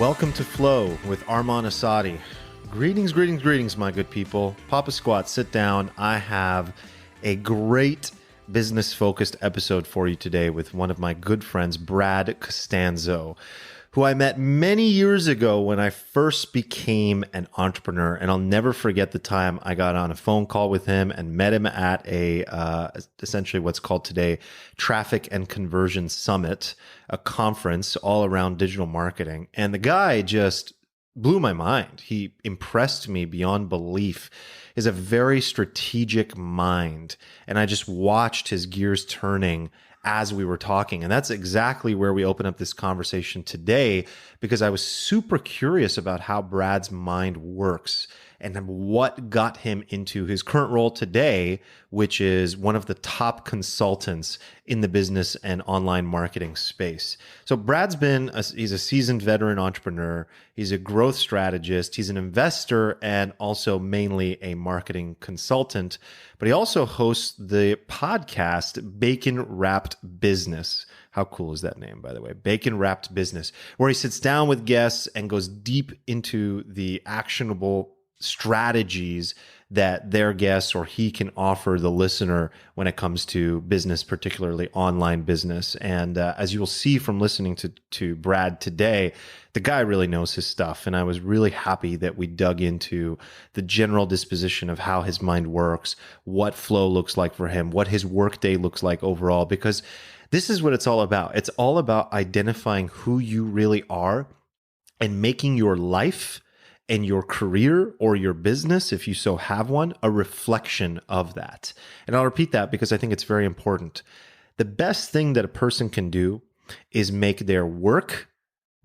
Welcome to Flow with Arman Assadi. Greetings, greetings, greetings, my good people. Papa Squat, sit down. I have a great business-focused episode for you today with one of my good friends, Brad Costanzo, who I met many years ago when I first became an entrepreneur. And I'll never forget the time I got on a phone call with him and met him at essentially what's called today Traffic and Conversion Summit, a conference all around digital marketing. And the guy just blew my mind. He impressed me beyond belief. Is a very strategic mind. And I just watched his gears turning as we were talking. And that's exactly where we open up this conversation today, because I was super curious about how Brad's mind works and what got him into his current role today, which is one of the top consultants in the business and online marketing space. So Brad's he's a seasoned veteran entrepreneur. He's a growth strategist. He's an investor and also mainly a marketing consultant. But he also hosts the podcast Bacon Wrapped Business. How cool is that name, by the way? Bacon Wrapped Business, where he sits down with guests and goes deep into the actionable strategies that their guests or he can offer the listener when it comes to business, particularly online business. And as you will see from listening to Brad today, the guy really knows his stuff. And I was really happy that we dug into the general disposition of how his mind works, what flow looks like for him, what his workday looks like overall, because this is what it's all about. It's all about identifying who you really are and making your life and your career or your business, if you so have one, a reflection of that. And I'll repeat that because I think it's very important. The best thing that a person can do is make their work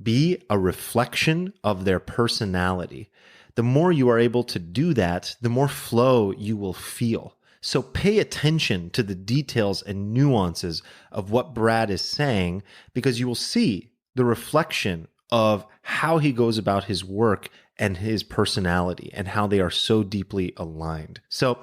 be a reflection of their personality. The more you are able to do that, the more flow you will feel. So pay attention to the details and nuances of what Brad is saying, because you will see the reflection of how he goes about his work and his personality and how they are so deeply aligned. So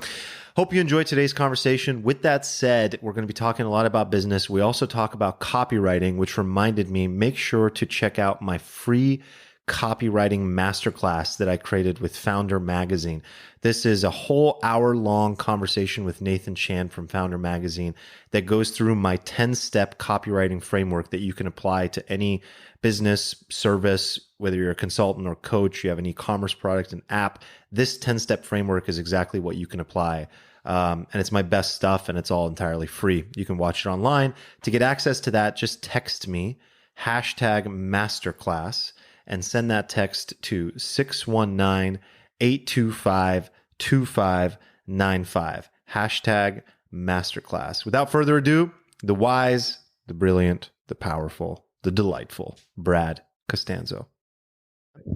hope you enjoyed today's conversation. With that said, we're going to be talking a lot about business. We also talk about copywriting, which reminded me, make sure to check out my free copywriting masterclass that I created with Founder Magazine. This is a whole hour-long conversation with Nathan Chan from Founder Magazine that goes through my 10-step copywriting framework that you can apply to any business, service, whether you're a consultant or coach, you have an e-commerce product, an app. This 10-step framework is exactly what you can apply. And it's my best stuff, and it's all entirely free. You can watch it online. To get access to that, just text me, #masterclass, and send that text to 619-825-2595. #masterclass. Without further ado, the wise, the brilliant, the powerful, the delightful Brad Costanzo.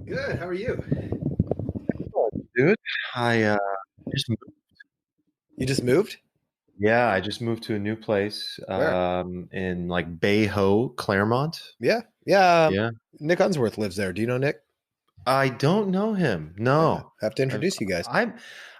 Good. How are you? Dude, I just moved. You just moved? Yeah, I just moved to a new place in like Bay Ho, Claremont. Yeah. Nick Unsworth lives there. Do you know Nick? I don't know him. No. Yeah, have to introduce you guys. I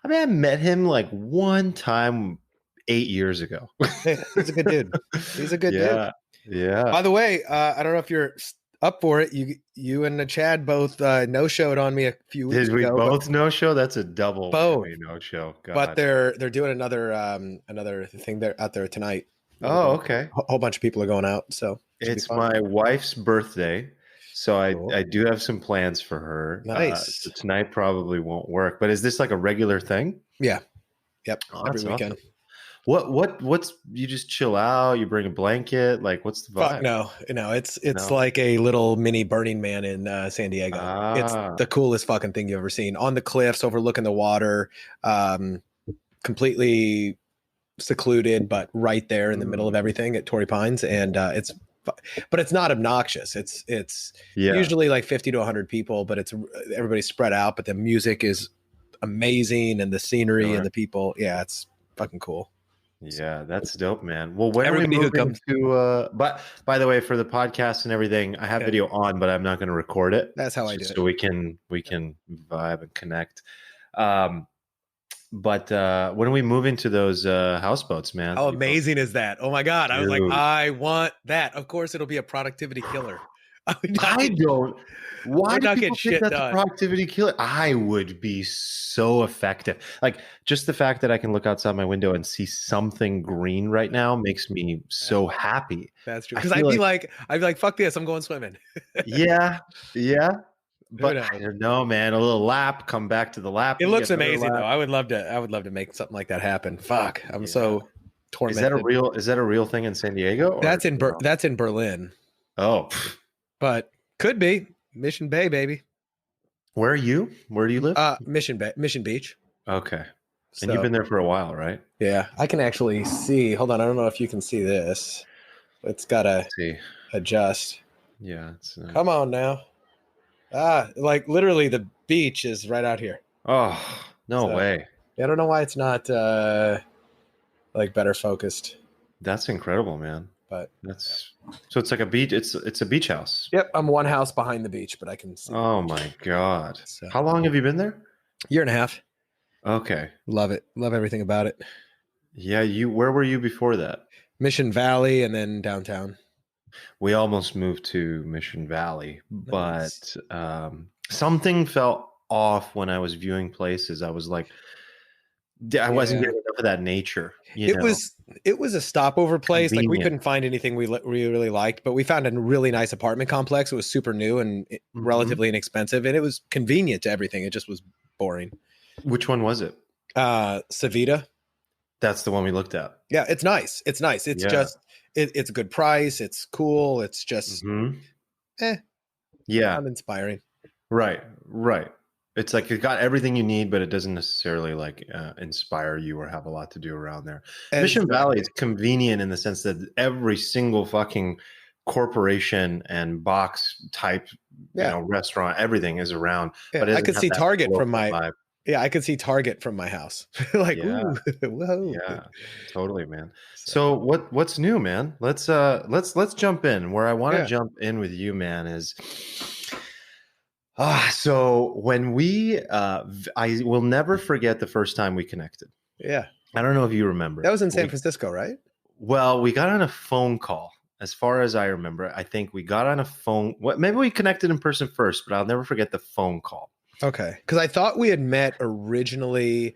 met him like one time 8 years ago. Hey, he's a good dude. He's a good dude. Yeah. By the way, I don't know if you're up for it. You and Chad both no-showed on me a few weeks ago. Did we both no-show? That's a double no-show. God. But they're doing another thing there out there tonight. Oh, okay. A whole bunch of people are going out, so it's my wife's birthday, so cool. I do have some plans for her. Nice. So tonight probably won't work. But is this like a regular thing? Yeah. Yep. Oh, every weekend. Awesome. What's you just chill out, you bring a blanket, like what's the vibe? No, it's like a little mini Burning Man in San Diego. It's the coolest fucking thing you've ever seen. On the cliffs, overlooking the water, completely secluded, but right there in the middle of everything at Torrey Pines. And but it's not obnoxious. It's usually like 50 to 100 people, but everybody's spread out, but the music is amazing and the scenery and the people. Yeah, it's fucking cool. Yeah, that's dope, man. Well, when everybody who comes to, but by the way, for the podcast and everything, I have video on, but I'm not going to record it. That's how I do it. So we can vibe and connect. But when are we moving to those houseboats, man? How amazing is that? Oh my God. I was like, I want that. Of course, it'll be a productivity killer. I don't. Why do not people get think shit that's a done. productivity killer? I would be so effective. Like just the fact that I can look outside my window and see something green right now makes me so happy. That's true. I Because feel I'd be like, fuck this, I'm going swimming. yeah, yeah. Who But I knows? don't know, man. A little lap, come back to the lap. It You looks get another amazing though. lap. I would love to make something like that happen. Fuck. I'm Yeah. so tormented. Is that a real thing in San Diego? Or That's in Berlin. Oh, pff. But could be Mission Bay, baby. Where are you? Where do you live? Mission Beach. Okay. And So you've been there for a while, right? yeah, I can actually see. Hold on, I don't know if you can see this. It's gotta Let's see. adjust. Yeah. It's, Come on now. Like literally the beach is right out here. oh, no way. I don't know why it's not like better focused. That's incredible, man. But So it's like a beach. It's a beach house. yep, I'm one house behind the beach, but I can see. Oh my God. So, How long have you been there? year and a half. Okay. Love it. Love everything about it. Yeah, where were you before that? Mission Valley and then downtown. We almost moved to Mission Valley, Nice. but something felt off when I was viewing places. I was like, I wasn't getting enough of that nature. It was a stopover place. Like we couldn't find anything we really liked, but we found a really nice apartment complex. It was super new and relatively inexpensive, and it was convenient to everything. It just was boring. Which one was it? Savita. That's the one we looked at. Yeah, it's nice. It's nice. It's just it's a good price. It's cool. It's just yeah, uninspiring. Right. It's like it got everything you need, but it doesn't necessarily like inspire you or have a lot to do around there. Mission Valley is convenient in the sense that every single fucking corporation and box type, restaurant, everything is around. Yeah, but I could see Target from my vibe. Yeah, I could see Target from my house. Like, ooh, whoa. Yeah, totally, man. So what's new, man? Let's jump in. Where I want to jump in with you, man, is so when I will never forget the first time we connected. Yeah. I don't know if you remember. That was in San Francisco, right? Well, we got on a phone call. As far as I remember, I think we got on a phone. Maybe we connected in person first, but I'll never forget the phone call. Okay. Because I thought we had met originally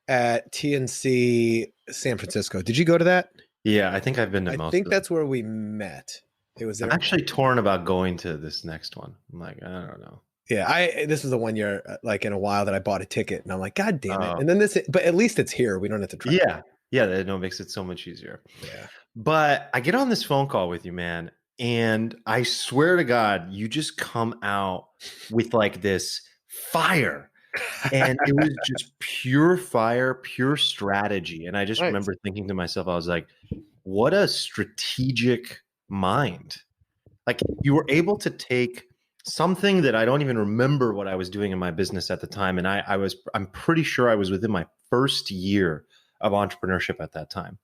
at TNC San Francisco. Did you go to that? Yeah, I think I've been to most. I think that's where we met. It was there. I'm actually torn about going to this next one. I'm like, I don't know. Yeah, this was the 1 year, like in a while, that I bought a ticket, and I'm like, God damn it! And then but at least it's here. We don't have to try. Yeah, that makes it so much easier. Yeah. But I get on this phone call with you, man, and I swear to God, you just come out with like this fire, and it was just pure fire, pure strategy. And I just remember thinking to myself, I was like, what a strategic mind! Like you were able to take something that I don't even remember what I was doing in my business at the time. And I'm pretty sure I was within my first year of entrepreneurship at that time.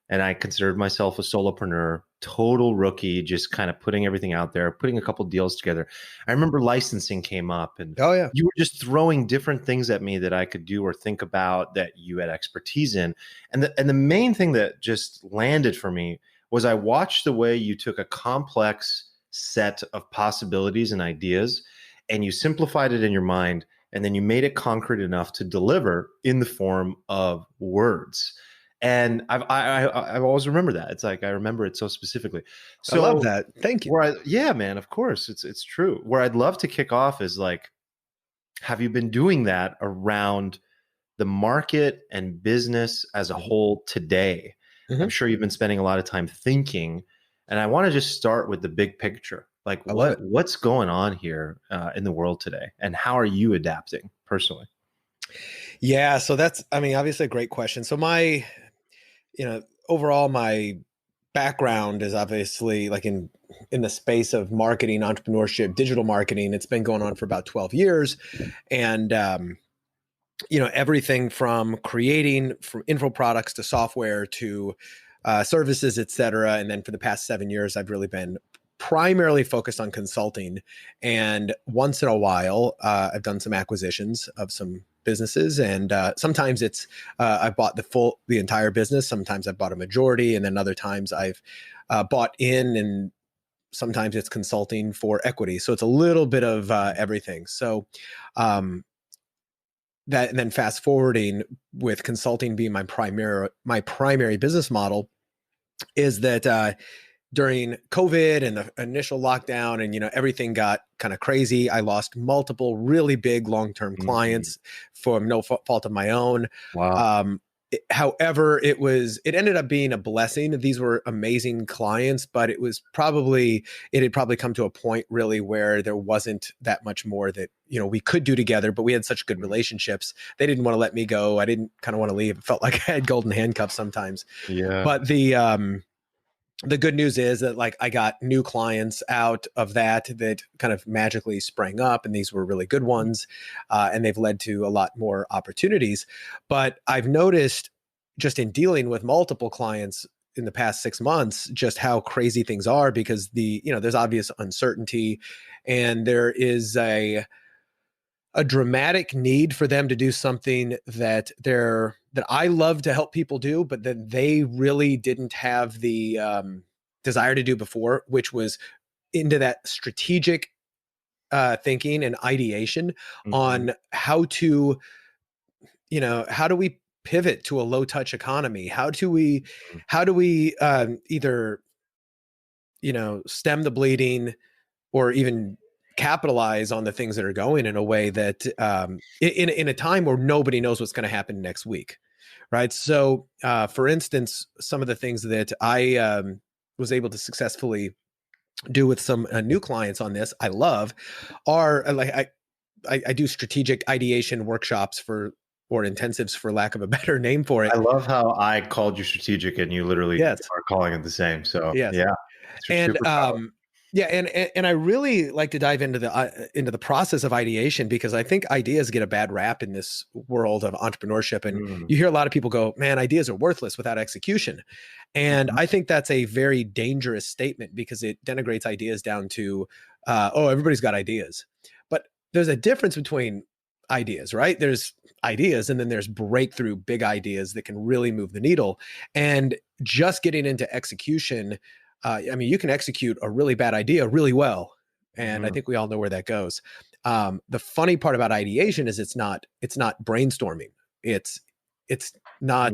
And I considered myself a solopreneur, total rookie, just kind of putting everything out there, putting a couple deals together. I remember licensing came up and you were just throwing different things at me that I could do or think about that you had expertise in. And the main thing that just landed for me was I watched the way you took a complex set of possibilities and ideas and you simplified it in your mind, and then you made it concrete enough to deliver in the form of words. And I've always remembered that. It's like I remember it so specifically. So I love that. Thank you. Yeah, man, of course. It's true. Where I'd love to kick off is like, have you been doing that around the market and business as a whole today? I'm sure you've been spending a lot of time thinking. And I want to just start with the big picture. Like what's going on here in the world today? And how are you adapting personally? Yeah. So that's, obviously a great question. So overall, my background is obviously like in the space of marketing, entrepreneurship, digital marketing. It's been going on for about 12 years. And, everything from creating from info products to software to services, et cetera. And then for the past 7 years, I've really been primarily focused on consulting. And once in a while, I've done some acquisitions of some businesses. And sometimes it's I've bought the entire business. Sometimes I've bought a majority. And then other times I've bought in and sometimes it's consulting for equity. So it's a little bit of everything. So that, and then fast forwarding with consulting being my primary business model, is that during COVID and the initial lockdown and, everything got kind of crazy, I lost multiple really big long-term clients for no fault of my own. Wow. However, it ended up being a blessing. These were amazing clients, but it had probably come to a point really where there wasn't that much more that, we could do together, but we had such good relationships. They didn't want to let me go. I didn't kind of want to leave. It felt like I had golden handcuffs sometimes. Yeah. But the good news is that I got new clients out of that kind of magically sprang up, and these were really good ones. And they've led to a lot more opportunities. But I've noticed just in dealing with multiple clients in the past 6 months, just how crazy things are, because there's obvious uncertainty, and there is a dramatic need for them to do something that I love to help people do, but that they really didn't have the desire to do before, which was into that strategic thinking and ideation on how do we pivot to a low touch economy? How do we either stem the bleeding or even capitalize on the things that are going in a way that in a time where nobody knows what's going to happen next week, right? So for instance, some of the things that I was able to successfully do with some new clients on this I love are I do strategic ideation workshops or intensives, for lack of a better name for it. I love how I called you strategic and you literally are calling it the same. So yes. Yeah. And yeah, and I really like to dive into the process of ideation, because I think ideas get a bad rap in this world of entrepreneurship, and you hear a lot of people go, "Man, ideas are worthless without execution," and I think that's a very dangerous statement, because it denigrates ideas down to, "Oh, everybody's got ideas," but there's a difference between ideas, right? There's ideas, and then there's breakthrough big ideas that can really move the needle, and just getting into execution. You can execute a really bad idea really well, and I think we all know where that goes. The funny part about ideation is it's not brainstorming. It's not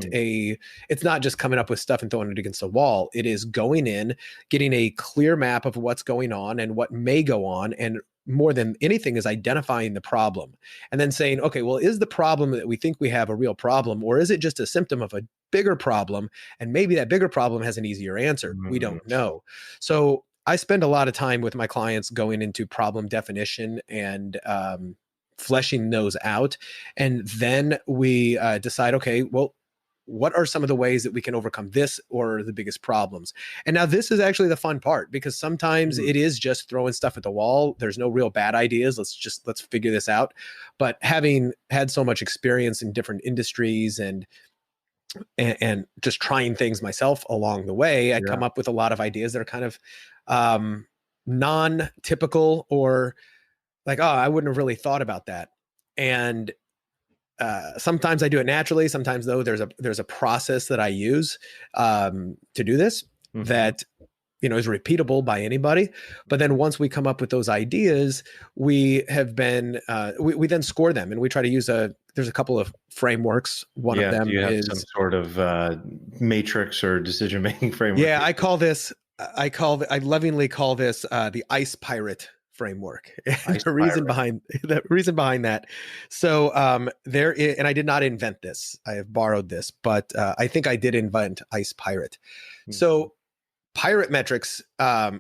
just coming up with stuff and throwing it against a wall. It is going in, getting a clear map of what's going on and what may go on, and more than anything is identifying the problem, and then saying, okay, well, is the problem that we think we have a real problem, or is it just a symptom of a bigger problem? And maybe that bigger problem has an easier answer. We don't know. So I spend a lot of time with my clients going into problem definition and fleshing those out. And then we decide, okay, well, what are some of the ways that we can overcome this or the biggest problems? And now this is actually the fun part, because sometimes it is just throwing stuff at the wall. There's no real bad ideas. Let's figure this out. But having had so much experience in different industries and just trying things myself along the way, I come up with a lot of ideas that are kind of non-typical, or like, oh, I wouldn't have really thought about that. And sometimes I do it naturally. Sometimes though, there's a process that I use to do this that is repeatable by anybody. But then once we come up with those ideas, we have been we then score them, and we try to use there's a couple of frameworks. One of them is some sort of matrix or decision making framework. Yeah, I lovingly call this the ice pirate framework. The reason behind that. So there is, and I did not invent this. I have borrowed this, but I think I did invent ice pirate. So pirate metrics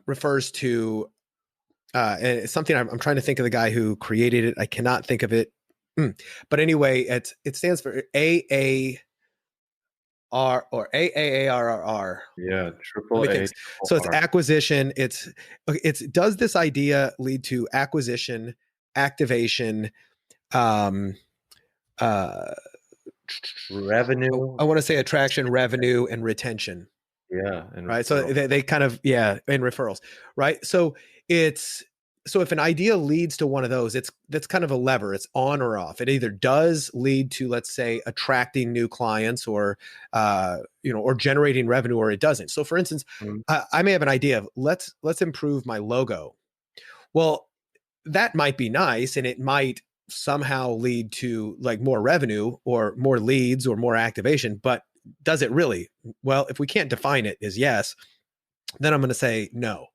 refers to something. I'm trying to think of the guy who created it. I cannot think of it. But anyway, it stands for AAR or AAARRR. Yeah, triple A. So it's acquisition. It's does this idea lead to acquisition, activation, revenue? I want to say attraction, revenue, and retention. Yeah, and right. So they kind of and referrals. Right. So if an idea leads to one of those, that's kind of a lever. It's on or off. It either does lead to, let's say, attracting new clients or or generating revenue, or it doesn't. So for instance, I may have an idea of let's improve my logo. Well, that might be nice, and it might somehow lead to like more revenue or more leads or more activation, but does it really? Well, if we can't define it as yes, then I'm going to say no.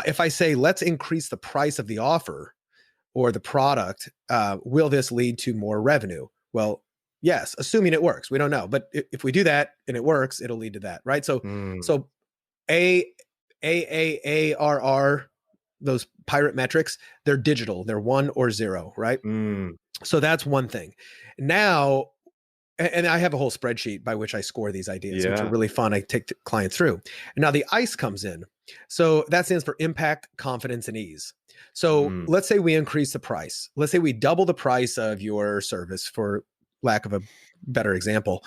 If I say, let's increase the price of the offer or the product, will this lead to more revenue? Well, yes, assuming it works. We don't know. But if we do that and it works, it'll lead to that, right? So ARR, those pirate metrics, they're digital. They're 1 or 0, right? So that's one thing. Now, and I have a whole spreadsheet by which I score these ideas, which are really fun. I take the client through. And now the ICE comes in. So that stands for impact, confidence, and ease. So let's say we increase the price. Let's say we double the price of your service, for lack of a better example.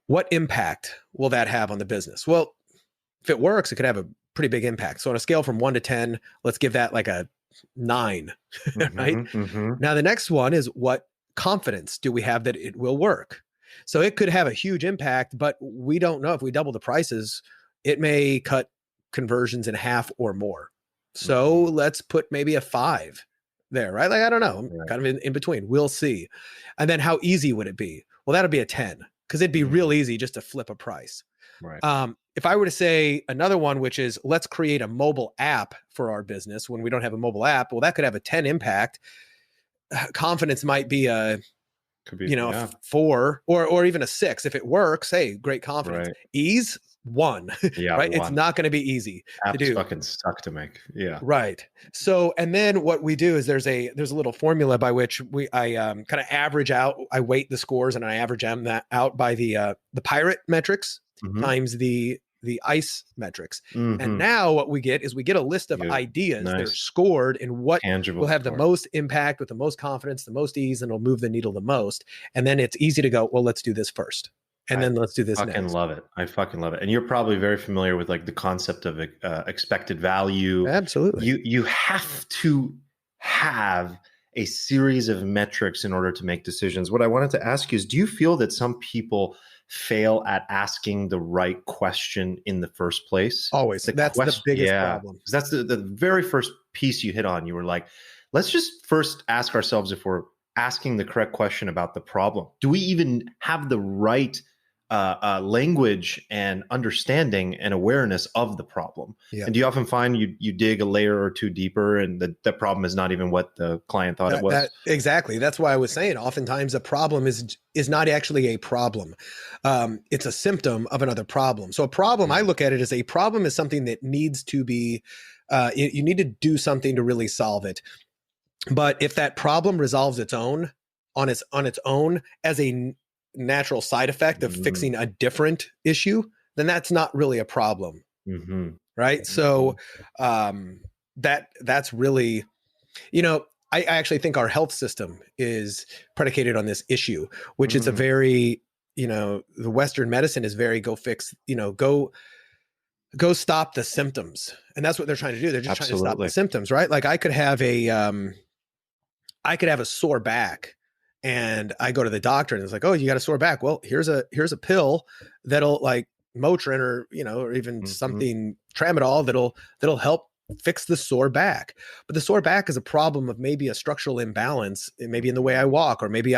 What impact will that have on the business? Well, if it works, it could have a pretty big impact. So on a scale from 1 to 10, let's give that like a 9, right? Now the next one is, what confidence do we have that it will work? So it could have a huge impact, but we don't know if we double the prices, it may cut conversions in half or more. So let's put maybe a 5 there, right? Like, I don't know, I'm kind of in between. We'll see. And then how easy would it be? Well, that'll be a 10, because it'd be real easy just to flip a price. Right. If I were to say another one, which is, let's create a mobile app for our business when we don't have a mobile app, well, that could have a 10 impact. Confidence might be a, a 4 or even a 6. If it works, hey, great confidence. Right. Ease, 1. Right. 1. It's not going to be easy to do. Fucking suck to make. Yeah. Right. So, and then what we do is there's a little formula by which I kind of average out. I weight the scores and I average them out by the pirate metrics times the ICE metrics. And now what we get is we get a list of ideas that are scored in what tangible will have the most impact, with the most confidence, the most ease, and will move the needle the most. And then it's easy to go, well, let's do this first. And then let's do this next. I fucking love it. And you're probably very familiar with like the concept of expected value. Absolutely. You have to have a series of metrics in order to make decisions. What I wanted to ask you is, do you feel that some people fail at asking the right question in the first place? Always. That's the biggest problem. That's the very first piece you hit on. You were like, let's just first ask ourselves if we're asking the correct question about the problem. Do we even have the right language and understanding and awareness of the problem? And do you often find you dig a layer or two deeper and the problem is not even what the client thought it was? Exactly. That's why I was saying oftentimes a problem is not actually a problem. It's a symptom of another problem. So a problem, I look at it as a problem is something that needs to be, you need to do something to really solve it. But if that problem resolves on its own as a natural side effect of fixing a different issue, then that's not really a problem. Right. So that's really, I actually think our health system is predicated on this issue, which is a very, the Western medicine is very go fix, go stop the symptoms. And that's what they're trying to do. They're just trying to stop the symptoms, right? Like I could have a sore back and I go to the doctor and it's like, oh, you got a sore back. Well, here's a pill that'll like Motrin or even something tramadol that'll help fix the sore back. But the sore back is a problem of maybe a structural imbalance, maybe in the way I walk, or maybe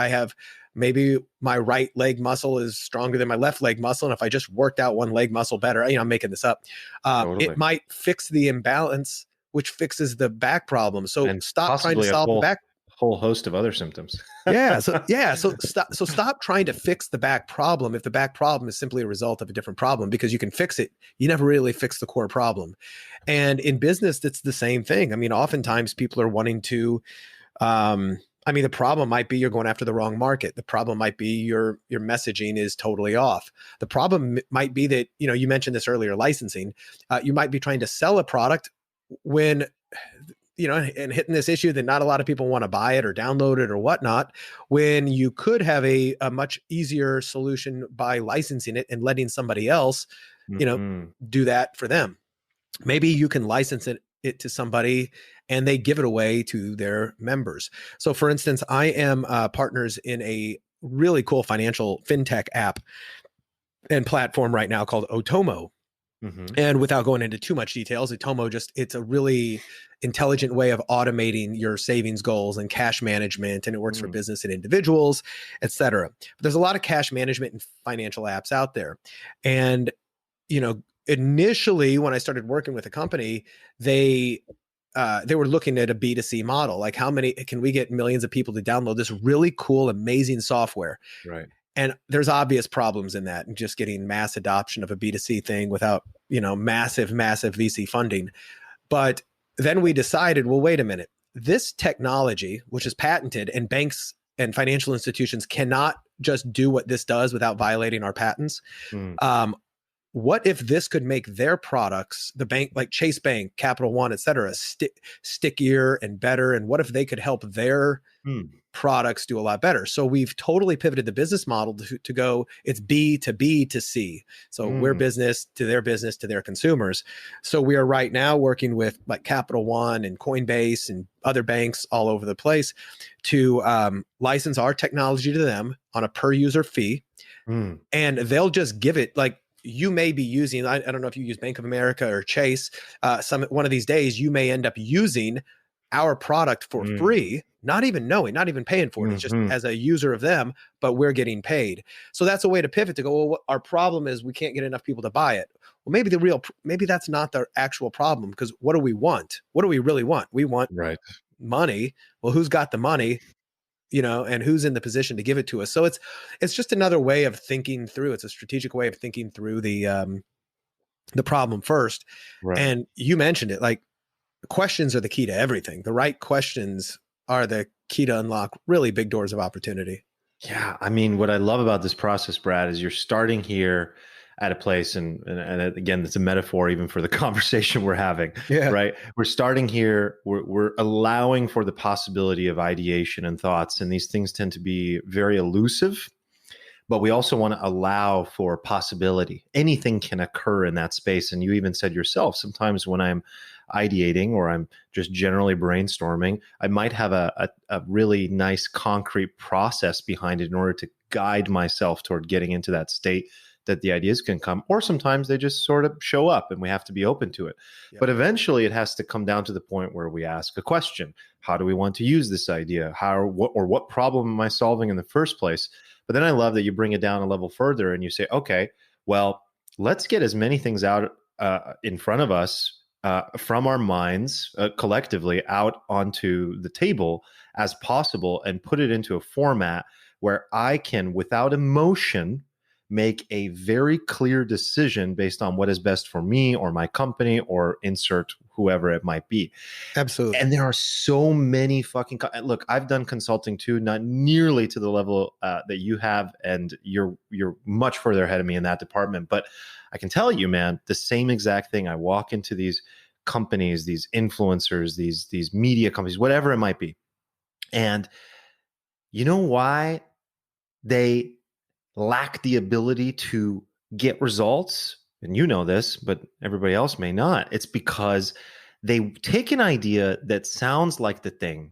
my right leg muscle is stronger than my left leg muscle. And if I just worked out one leg muscle better, I'm making this up. It might fix the imbalance, which fixes the back problem. So stop trying to solve the back. Whole host of other symptoms. So stop trying to fix the back problem if the back problem is simply a result of a different problem, because you can fix it. You never really fix the core problem. And in business, it's the same thing. I mean, oftentimes people are wanting to, the problem might be you're going after the wrong market. The problem might be your messaging is totally off. The problem might be that, you mentioned this earlier, licensing. You might be trying to sell a product when and hitting this issue that not a lot of people want to buy it or download it or whatnot, when you could have a much easier solution by licensing it and letting somebody else, do that for them. Maybe you can license it it to somebody and they give it away to their members. So for instance, I am partners in a really cool financial fintech app and platform right now called Otomo. Mm-hmm. And without going into too much details, it's a really intelligent way of automating your savings goals and cash management. And it works for business and individuals, et cetera. But there's a lot of cash management and financial apps out there. And, initially when I started working with a company, they were looking at a B2C model. Like, how many can we get millions of people to download this really cool, amazing software? Right. And there's obvious problems in that, and just getting mass adoption of a B2C thing without, massive VC funding. But then we decided, well, wait a minute, this technology, which is patented, and banks and financial institutions cannot just do what this does without violating our patents. What if this could make their products, the bank, like Chase Bank, Capital One, et cetera, stickier and better? And what if they could help their products do a lot better? So we've totally pivoted the business model to go, it's B to B to C. So we're business to their consumers. So we are right now working with like Capital One and Coinbase and other banks all over the place to license our technology to them on a per user fee. And they'll just give it, like, you may be using, I don't know if you use Bank of America or Chase, one of these days, you may end up using our product for free, not even knowing, not even paying for it. It's just as a user of them, but we're getting paid. So that's a way to pivot to go, well, our problem is we can't get enough people to buy it. Well, maybe that's not the actual problem, because what do we want? What do we really want? We want money. Well, who's got the money? And who's in the position to give it to us. So it's just another way of thinking through. It's a strategic way of thinking through the problem first. Right. And you mentioned it, like, questions are the key to everything. The right questions are the key to unlock really big doors of opportunity. Yeah. I mean, what I love about this process, Brad, is you're starting here at a place, and again, it's a metaphor even for the conversation we're having, right? We're starting here, we're allowing for the possibility of ideation and thoughts, and these things tend to be very elusive, but we also want to allow for possibility. Anything can occur in that space. And you even said yourself, sometimes when I'm ideating or I'm just generally brainstorming, I might have a really nice concrete process behind it in order to guide myself toward getting into that state that the ideas can come, or sometimes they just sort of show up and we have to be open to it. Yep. But eventually it has to come down to the point where we ask a question. How do we want to use this idea? What problem am I solving in the first place? But then I love that you bring it down a level further and you say, okay, well, let's get as many things out in front of us from our minds collectively out onto the table as possible, and put it into a format where I can, without emotion, make a very clear decision based on what is best for me or my company or insert whoever it might be. Absolutely. And there are so many fucking look, I've done consulting too, not nearly to the level that you have, and you're much further ahead of me in that department. But I can tell you, man, the same exact thing. I walk into these companies, these influencers, these media companies, whatever it might be. And you know why they lack the ability to get results? And you know this, but everybody else may not. It's because they take an idea that sounds like the thing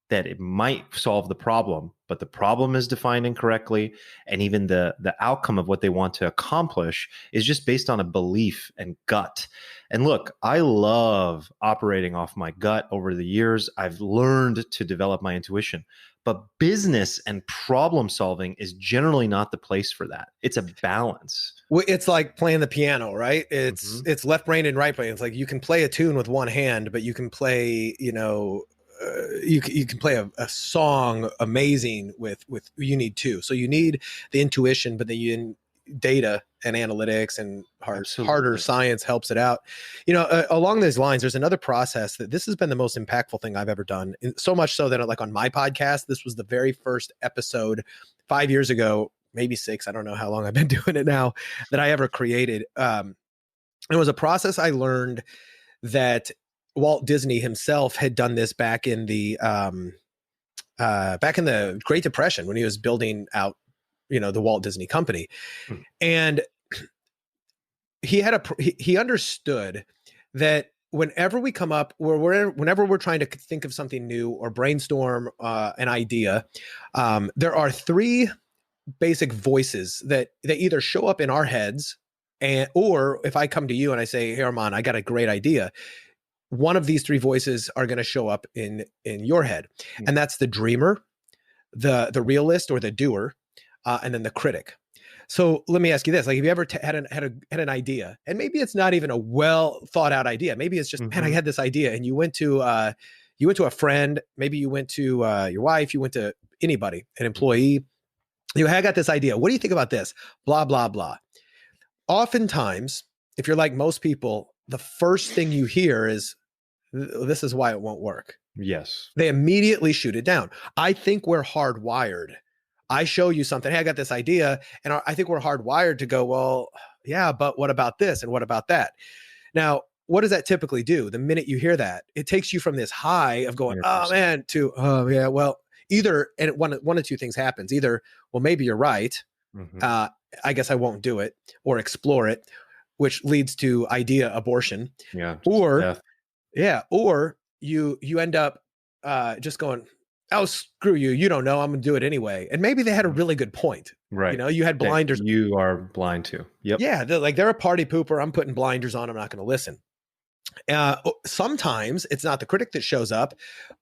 that it might solve the problem, but the problem is defined incorrectly. And even the outcome of what they want to accomplish is just based on a belief and gut. And look, I love operating off my gut over the years. I've learned to develop my intuition. But business and problem solving is generally not the place for that. It's a balance. Well, it's like playing the piano, right? It's left brain and right brain. It's like you can play a tune with one hand, but you can play, you can play a song amazing with you need two. So you need the intuition, but then data and analytics and harder science helps it out. Along those lines, there's another process that this has been the most impactful thing I've ever done. So much so that, like, on my podcast, this was the very first episode 5 years ago, maybe 6. I don't know how long I've been doing it now, that I ever created. It was a process I learned that Walt Disney himself had done this back in the Great Depression, when he was building out, the Walt Disney Company. And he understood that whenever we come up, whenever we're trying to think of something new or brainstorm an idea, there are three basic voices that either show up in our heads, or if I come to you and I say, "Hey, Arman, I got a great idea," one of these three voices are going to show up in your head, and that's the dreamer, the realist or the doer, and then the critic. So let me ask you this: like, have you ever had an idea, and maybe it's not even a well thought out idea. Maybe it's just, man, I had this idea, and you went to a friend, maybe you went to your wife, you went to anybody, an employee. You, hey, I got this idea. What do you think about this? Blah blah blah. Oftentimes, if you're like most people, the first thing you hear is, "This is why it won't work." Yes. They immediately shoot it down. I think we're hardwired. I show you something, hey, I got this idea, and I think we're hardwired to go, well, yeah, but what about this and what about that? Now, what does that typically do? The minute you hear that, it takes you from this high of going, 100%. Oh man, to, oh yeah, well, either, and one of two things happens. Either, well, maybe you're right. I guess I won't do it, or explore it, which leads to idea abortion. Yeah. Or, death. yeah, or you end up just going, oh, screw you. You don't know. I'm going to do it anyway. And maybe they had a really good point. Right. You know, you had blinders. You are blind to. Yep. Yeah. They're a party pooper. I'm putting blinders on. I'm not going to listen. Sometimes it's not the critic that shows up,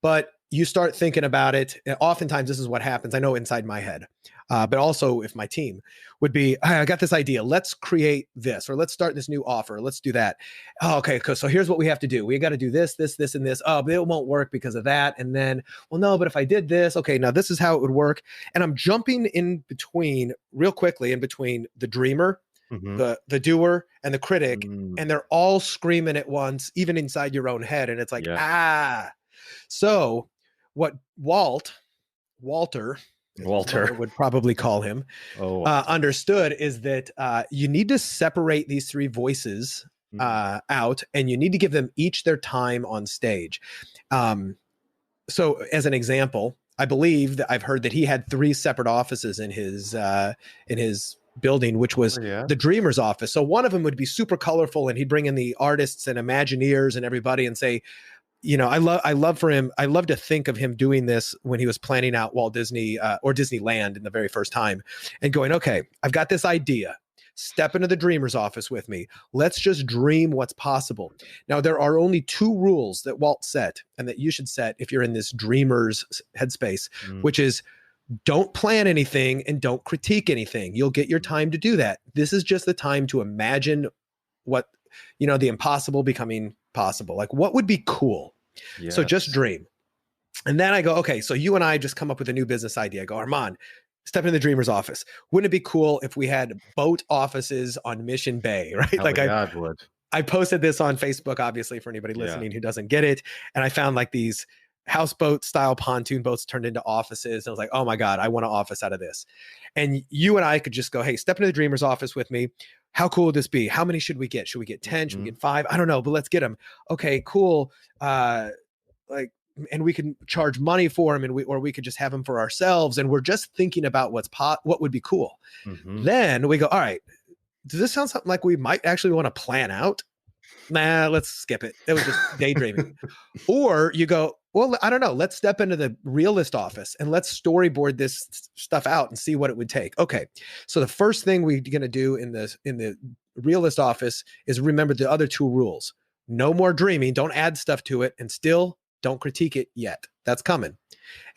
but you start thinking about it. Oftentimes this is what happens. I know inside my head, but also if my team would be, hey, I got this idea. Let's create this, or let's start this new offer. Let's do that. Oh, okay. So here's what we have to do. We got to do this, this, this, and this. Oh, but it won't work because of that. And then, well, no, but if I did this, okay, now this is how it would work. And I'm jumping in between real quickly in between the dreamer, the doer, and the critic, and they're all screaming at once, even inside your own head. And it's like, So what Walter would probably call him, understood is that you need to separate these three voices out, and you need to give them each their time on stage. So as an example, I believe that I've heard that he had three separate offices in his building, which was the dreamer's office. So one of them would be super colorful, and he'd bring in the artists and Imagineers and everybody and say, you know, I love to think of him doing this when he was planning out Walt Disney or Disneyland in the very first time, and going, okay, I've got this idea. Step into the dreamer's office with me. Let's just dream what's possible. Now, there are only two rules that Walt set, and that you should set if you're in this dreamer's headspace, which is, don't plan anything and don't critique anything. You'll get your time to do that. This is just the time to imagine what, you know, the impossible becoming possible. Like, what would be cool? Yes. So just dream. And then I go, okay, so you and I just come up with a new business idea. I go, Arman, step into the dreamer's office. Wouldn't it be cool if we had boat offices on Mission Bay, right? Hell, like God would. I posted this on Facebook, obviously, for anybody listening who doesn't get it. And I found like these houseboat style pontoon boats turned into offices. And I was like, oh my God, I want an office out of this. And you and I could just go, hey, step into the dreamer's office with me. How cool would this be? How many should we get? Should we get 10? Should we get 5? I don't know, but let's get them. Okay, cool. And we can charge money for them, or we could just have them for ourselves. And we're just thinking about what would be cool. Then we go, all right, does this sound something like we might actually want to plan out? Nah, let's skip it. It was just daydreaming. Or you go, well, I don't know. Let's step into the realist office and let's storyboard this stuff out and see what it would take. Okay. So the first thing we're going to do in the realist office is remember the other two rules. No more dreaming. Don't add stuff to it, and still don't critique it yet. That's coming.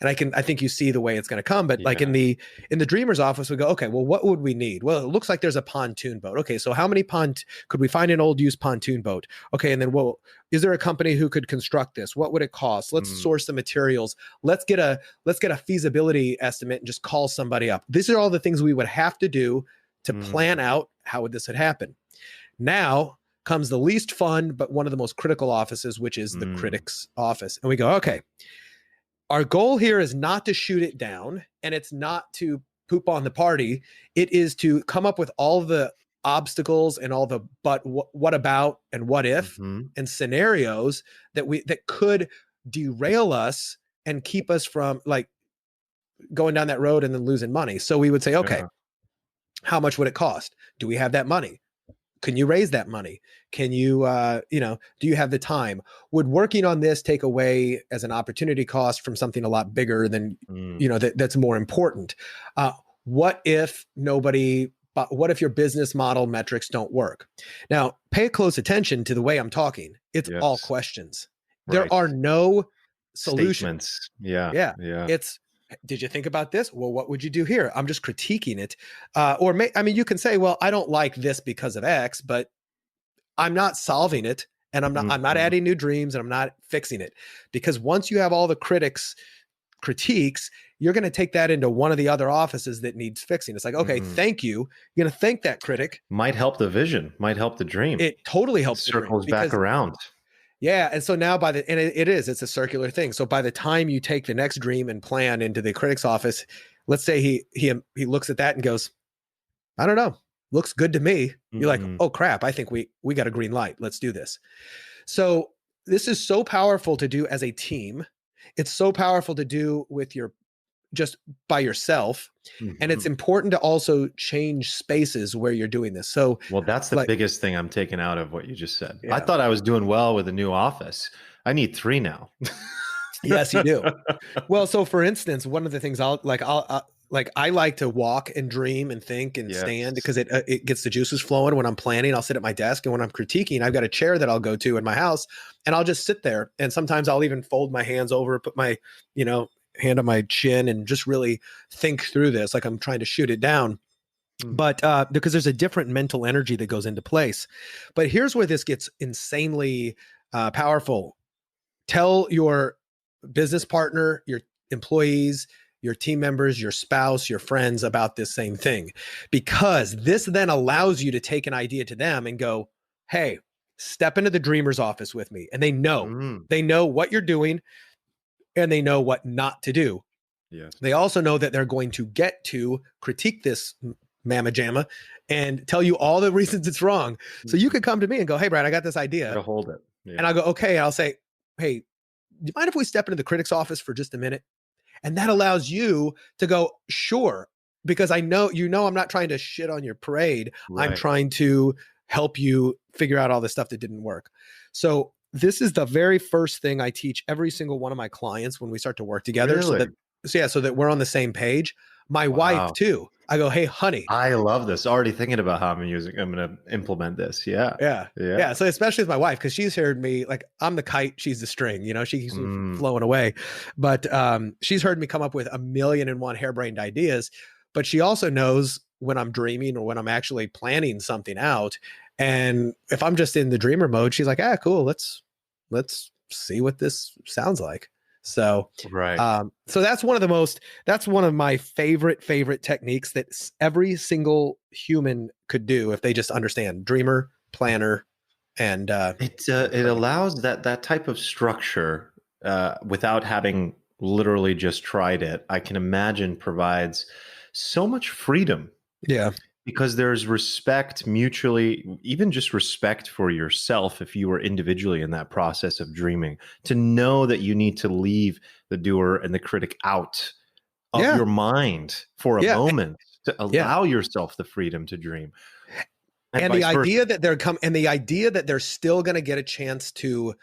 And I think you see the way it's going to come, but like in the dreamer's office, we go, okay, well, what would we need? Well, it looks like there's a pontoon boat. Okay. So how many could we find an old used pontoon boat? Okay. And then, well, is there a company who could construct this? What would it cost? Let's source the materials. Let's get a feasibility estimate and just call somebody up. These are all the things we would have to do to plan out how would this happen. Now comes the least fun, but one of the most critical offices, which is the critic's office. And we go, okay, our goal here is not to shoot it down, and it's not to poop on the party. It is to come up with all the obstacles and all the what about and what if and scenarios that could derail us and keep us from like going down that road and then losing money. So we would say, okay, how much would it cost? Do we have that money? Can you raise that money? Can you, do you have the time? Would working on this take away as an opportunity cost from something a lot bigger than, that's more important? What if your business model metrics don't work? Now, pay close attention to the way I'm talking. It's all questions. Right. There are no solutions. Statements. Yeah. It's, did you think about this? Well, what would you do here? I'm just critiquing it. You can say, well, I don't like this because of X, but I'm not solving it. And I'm not adding new dreams, and I'm not fixing it. Because once you have all the critiques, you're going to take that into one of the other offices that needs fixing. It's like, okay, thank you. You're going to thank that critic. Might help the vision, might help the dream. It totally helps. It circles back around. Yeah. And so now it's a circular thing. So by the time you take the next dream and plan into the critic's office, let's say he looks at that and goes, I don't know, looks good to me. You're like, oh crap, I think we got a green light. Let's do this. So this is so powerful to do as a team. It's so powerful to do with just by yourself. And it's important to also change spaces where you're doing this. So, well, that's the biggest thing I'm taking out of what you just said. Yeah. I thought I was doing well with a new office. I need 3 now. Yes, you do. Well, so for instance, one of the things I like to walk and dream and think and stand, because it gets the juices flowing. When I'm planning, I'll sit at my desk, and when I'm critiquing, I've got a chair that I'll go to in my house, and I'll just sit there. And sometimes I'll even fold my hands over, put my, hand on my chin, and just really think through this, like I'm trying to shoot it down. But because there's a different mental energy that goes into place. But here's where this gets insanely powerful. Tell your business partner, your employees, your team members, your spouse, your friends about this same thing, because this then allows you to take an idea to them and go, hey, step into the dreamer's office with me. And they know what you're doing, and they know what not to do. Yes. They also know that they're going to get to critique this mamma jamma and tell you all the reasons it's wrong. So you could come to me and go, hey, Brad, I got this idea. To hold it. Yeah. And I'll go, okay. And I'll say, hey, do you mind if we step into the critic's office for just a minute? And that allows you to go, sure, because I know, I'm not trying to shit on your parade. Right. I'm trying to help you figure out all the stuff that didn't work. So this is the very first thing I teach every single one of my clients when we start to work together. Really? So that we're on the same page. My wife too. I go, hey, honey. I love this. Already thinking about how I'm going to implement this. Yeah. So especially with my wife, because she's heard me, like, I'm the kite, she's the string, she keeps flowing away. But she's heard me come up with 1,000,001 harebrained ideas. But she also knows when I'm dreaming or when I'm actually planning something out. And if I'm just in the dreamer mode, she's like, cool. Let's see what this sounds like. So, right. So that's one of my favorite techniques that every single human could do if they just understand dreamer, planner, and it allows that type of structure without having literally just tried it. I can imagine provides so much freedom. Yeah. Because there's respect mutually, even just respect for yourself if you were individually in that process of dreaming, to know that you need to leave the doer and the critic out of your mind for a moment to allow yourself the freedom to dream. And the idea that they're still going to get a chance to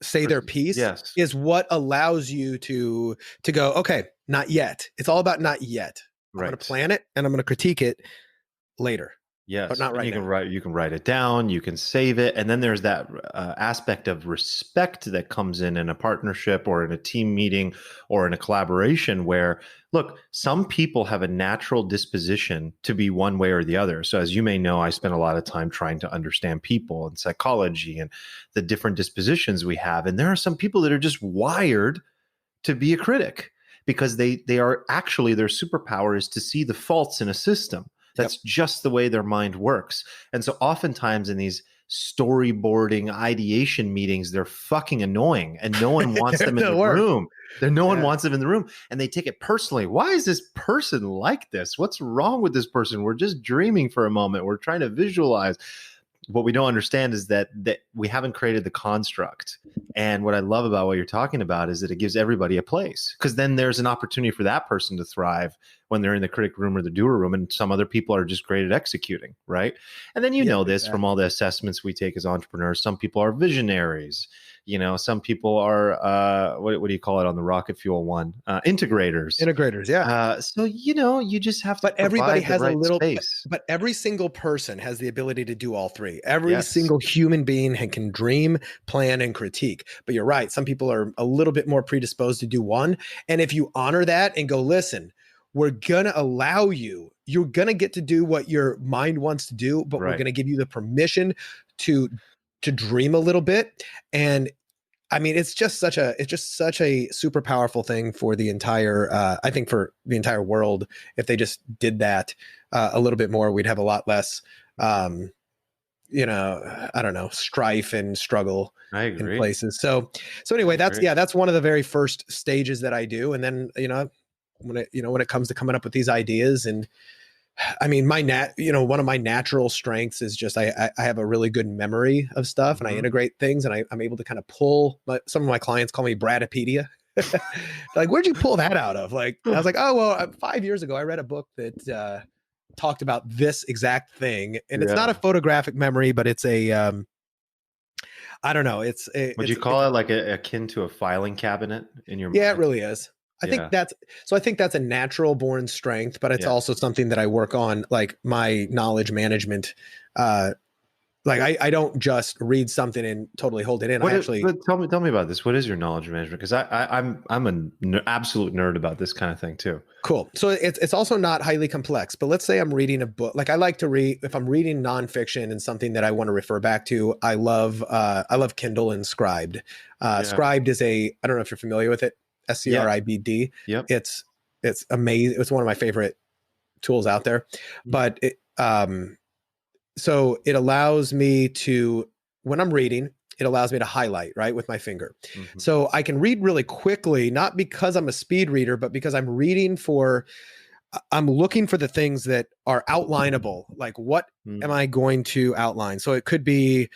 say their piece is what allows you to go, okay, not yet. It's all about not yet. I'm going to plan it and I'm going to critique it later. Yes. But not right now. You can write it down, you can save it. And then there's that aspect of respect that comes in a partnership or in a team meeting or in a collaboration where, look, some people have a natural disposition to be one way or the other. So as you may know, I spend a lot of time trying to understand people and psychology and the different dispositions we have. And there are some people that are just wired to be a critic, because they are actually, their superpower is to see the faults in a system. That's just the way their mind works. And so oftentimes in these storyboarding ideation meetings, they're fucking annoying and no one wants them in the room. No one wants them in the room, and they take it personally. Why is this person like this? What's wrong with this person? We're just dreaming for a moment. We're trying to visualize. what we don't understand is that we haven't created the construct. And what I love about what you're talking about is that it gives everybody a place, because then there's an opportunity for that person to thrive when they're in the critic room or the doer room, and some other people are just great at executing, right? And then know this from all the assessments we take as entrepreneurs. Some people are visionaries. Some people are what do you call it on the rocket fuel one? Integrators. Yeah. So you just have to. But everybody has a little space. But every single person has the ability to do all three. Every single human being can dream, plan, and critique. But you're right. Some people are a little bit more predisposed to do one. And if you honor that and go, listen, we're going to allow you, you're going to get to do what your mind wants to do, but we're going to give you the permission to dream a little bit. And I mean, it's just such a super powerful thing for the entire, I think for the entire world. If they just did that a little bit more, we'd have a lot less, I don't know, strife and struggle in places. So anyway, that's one of the very first stages that I do. And then, when it comes to coming up with these ideas, and I mean, one of my natural strengths is just, I have a really good memory of stuff, and I integrate things, and I'm able to kind of pull some of my clients call me Bradipedia. Like, where'd you pull that out of? Like, I was like, oh, well, 5 years ago, I read a book that talked about this exact thing. And it's not a photographic memory, but it's a, I don't know. Would you call it like akin to a filing cabinet in your mind? Yeah, it really is. I think that's a natural born strength, but it's also something that I work on, like my knowledge management. Like I don't just read something and totally hold it in. Tell me about this. What is your knowledge management? Because I'm an absolute nerd about this kind of thing too. Cool. So it's also not highly complex, but let's say I'm reading a book. Like I like to read, if I'm reading nonfiction and something that I want to refer back to, I love Kindle and Scribd. Scribd is I don't know if you're familiar with it. Scribd. Yep. It's amazing. It's one of my favorite tools out there. But so it allows me to, when I'm reading, it allows me to highlight, right, with my finger. Mm-hmm. So I can read really quickly, not because I'm a speed reader, but because I'm looking for the things that are outlineable. Like, what am I going to outline? So it could be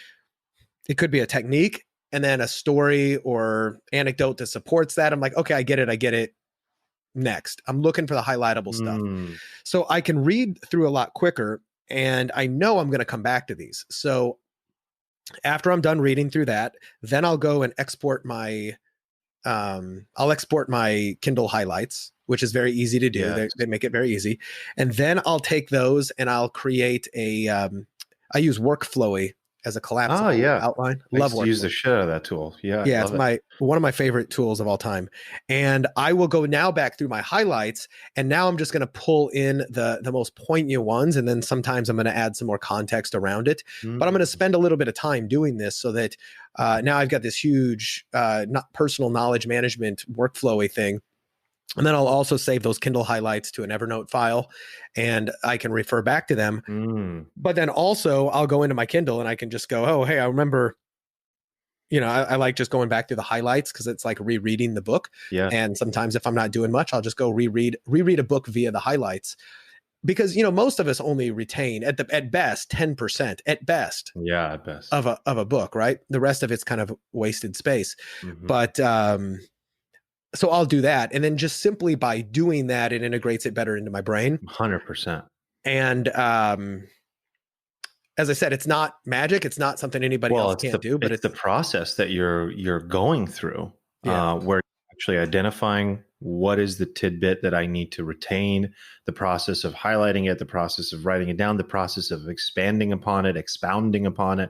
a technique, and then a story or anecdote that supports that. I'm like, okay, I get it. Next, I'm looking for the highlightable stuff. So I can read through a lot quicker, and I know I'm going to come back to these. So after I'm done reading through that, then I'll go and export my Kindle highlights, which is very easy to do. Yes. They make it very easy. And then I'll take those and I'll create I use Workflowy as a collapsible outline. Love to use the shit out of that tool. Yeah, it's one of my favorite tools of all time. And I will go now back through my highlights, and now I'm just going to pull in the most poignant ones, and then sometimes I'm going to add some more context around it. But I'm going to spend a little bit of time doing this so that now I've got this huge personal knowledge management workflowy thing. And then I'll also save those Kindle highlights to an Evernote file, and I can refer back to them. But then also I'll go into my Kindle and I can just go, oh, hey, I remember, I like just going back to the highlights because it's like rereading the book. Yeah. And sometimes if I'm not doing much, I'll just go reread a book via the highlights, because, most of us only retain at best 10% at best. Yeah, at best of a book, right? The rest of it's kind of wasted space. But, so I'll do that. And then just simply by doing that, it integrates it better into my brain. 100%. And as I said, it's not magic. It's not something anybody else can't do, but it's the process that you're going through, where you're actually identifying what is the tidbit that I need to retain, the process of highlighting it, the process of writing it down, the process of expanding upon it, expounding upon it.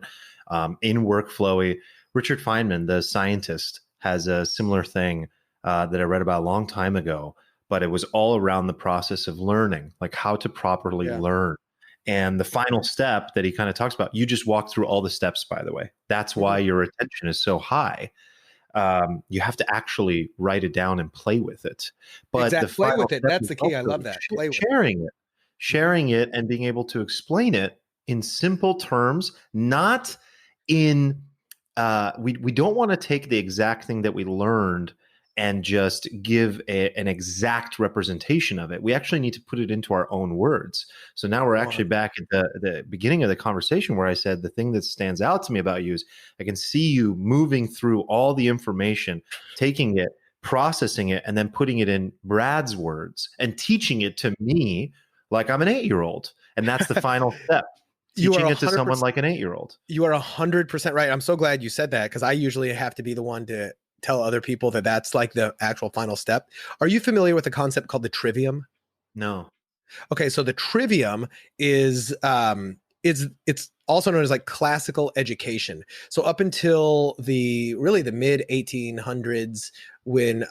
In Workflowy, Richard Feynman, the scientist, has a similar thing that I read about a long time ago, but it was all around the process of learning, like how to properly learn. And the final step that he kind of talks about, you just walk through all the steps, by the way. That's why your retention is so high. You have to actually write it down and play with it. But play with it. That's the key. I love that. Sharing it and being able to explain it in simple terms, not in, we don't want to take the exact thing that we learned and just give an exact representation of it. We actually need to put it into our own words. So now we're actually back at the beginning of the conversation where I said the thing that stands out to me about you is I can see you moving through all the information, taking it, processing it, and then putting it in Brad's words and teaching it to me like I'm an 8-year-old. And that's the final step. Teaching it to someone like an 8-year-old. You are 100% right. I'm so glad you said that, because I usually have to be the one to tell other people that that's like the actual final step. Are you familiar with a concept called the trivium? No. Okay, so the trivium is it's also known as like classical education. So up until the mid 1800s, when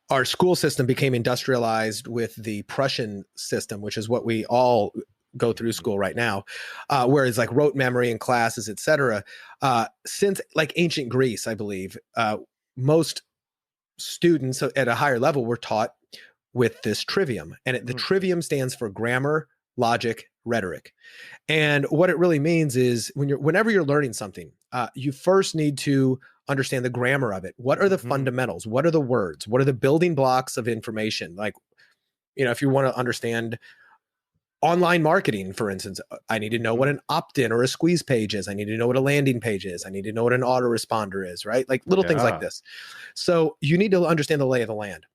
our school system became industrialized with the Prussian system, which is what we all go through school right now, whereas like rote memory and classes, etc. Since like ancient Greece, I believe, most students at a higher level were taught with this trivium, and the trivium stands for grammar, logic, rhetoric. And what it really means is whenever you're learning something, you first need to understand the grammar of it. What are the fundamentals? What are the words? What are the building blocks of information? Like, if you want to understand online marketing, for instance, I need to know what an opt-in or a squeeze page is. I need to know what a landing page is. I need to know what an autoresponder is, right? Like little things like this. So you need to understand the lay of the land.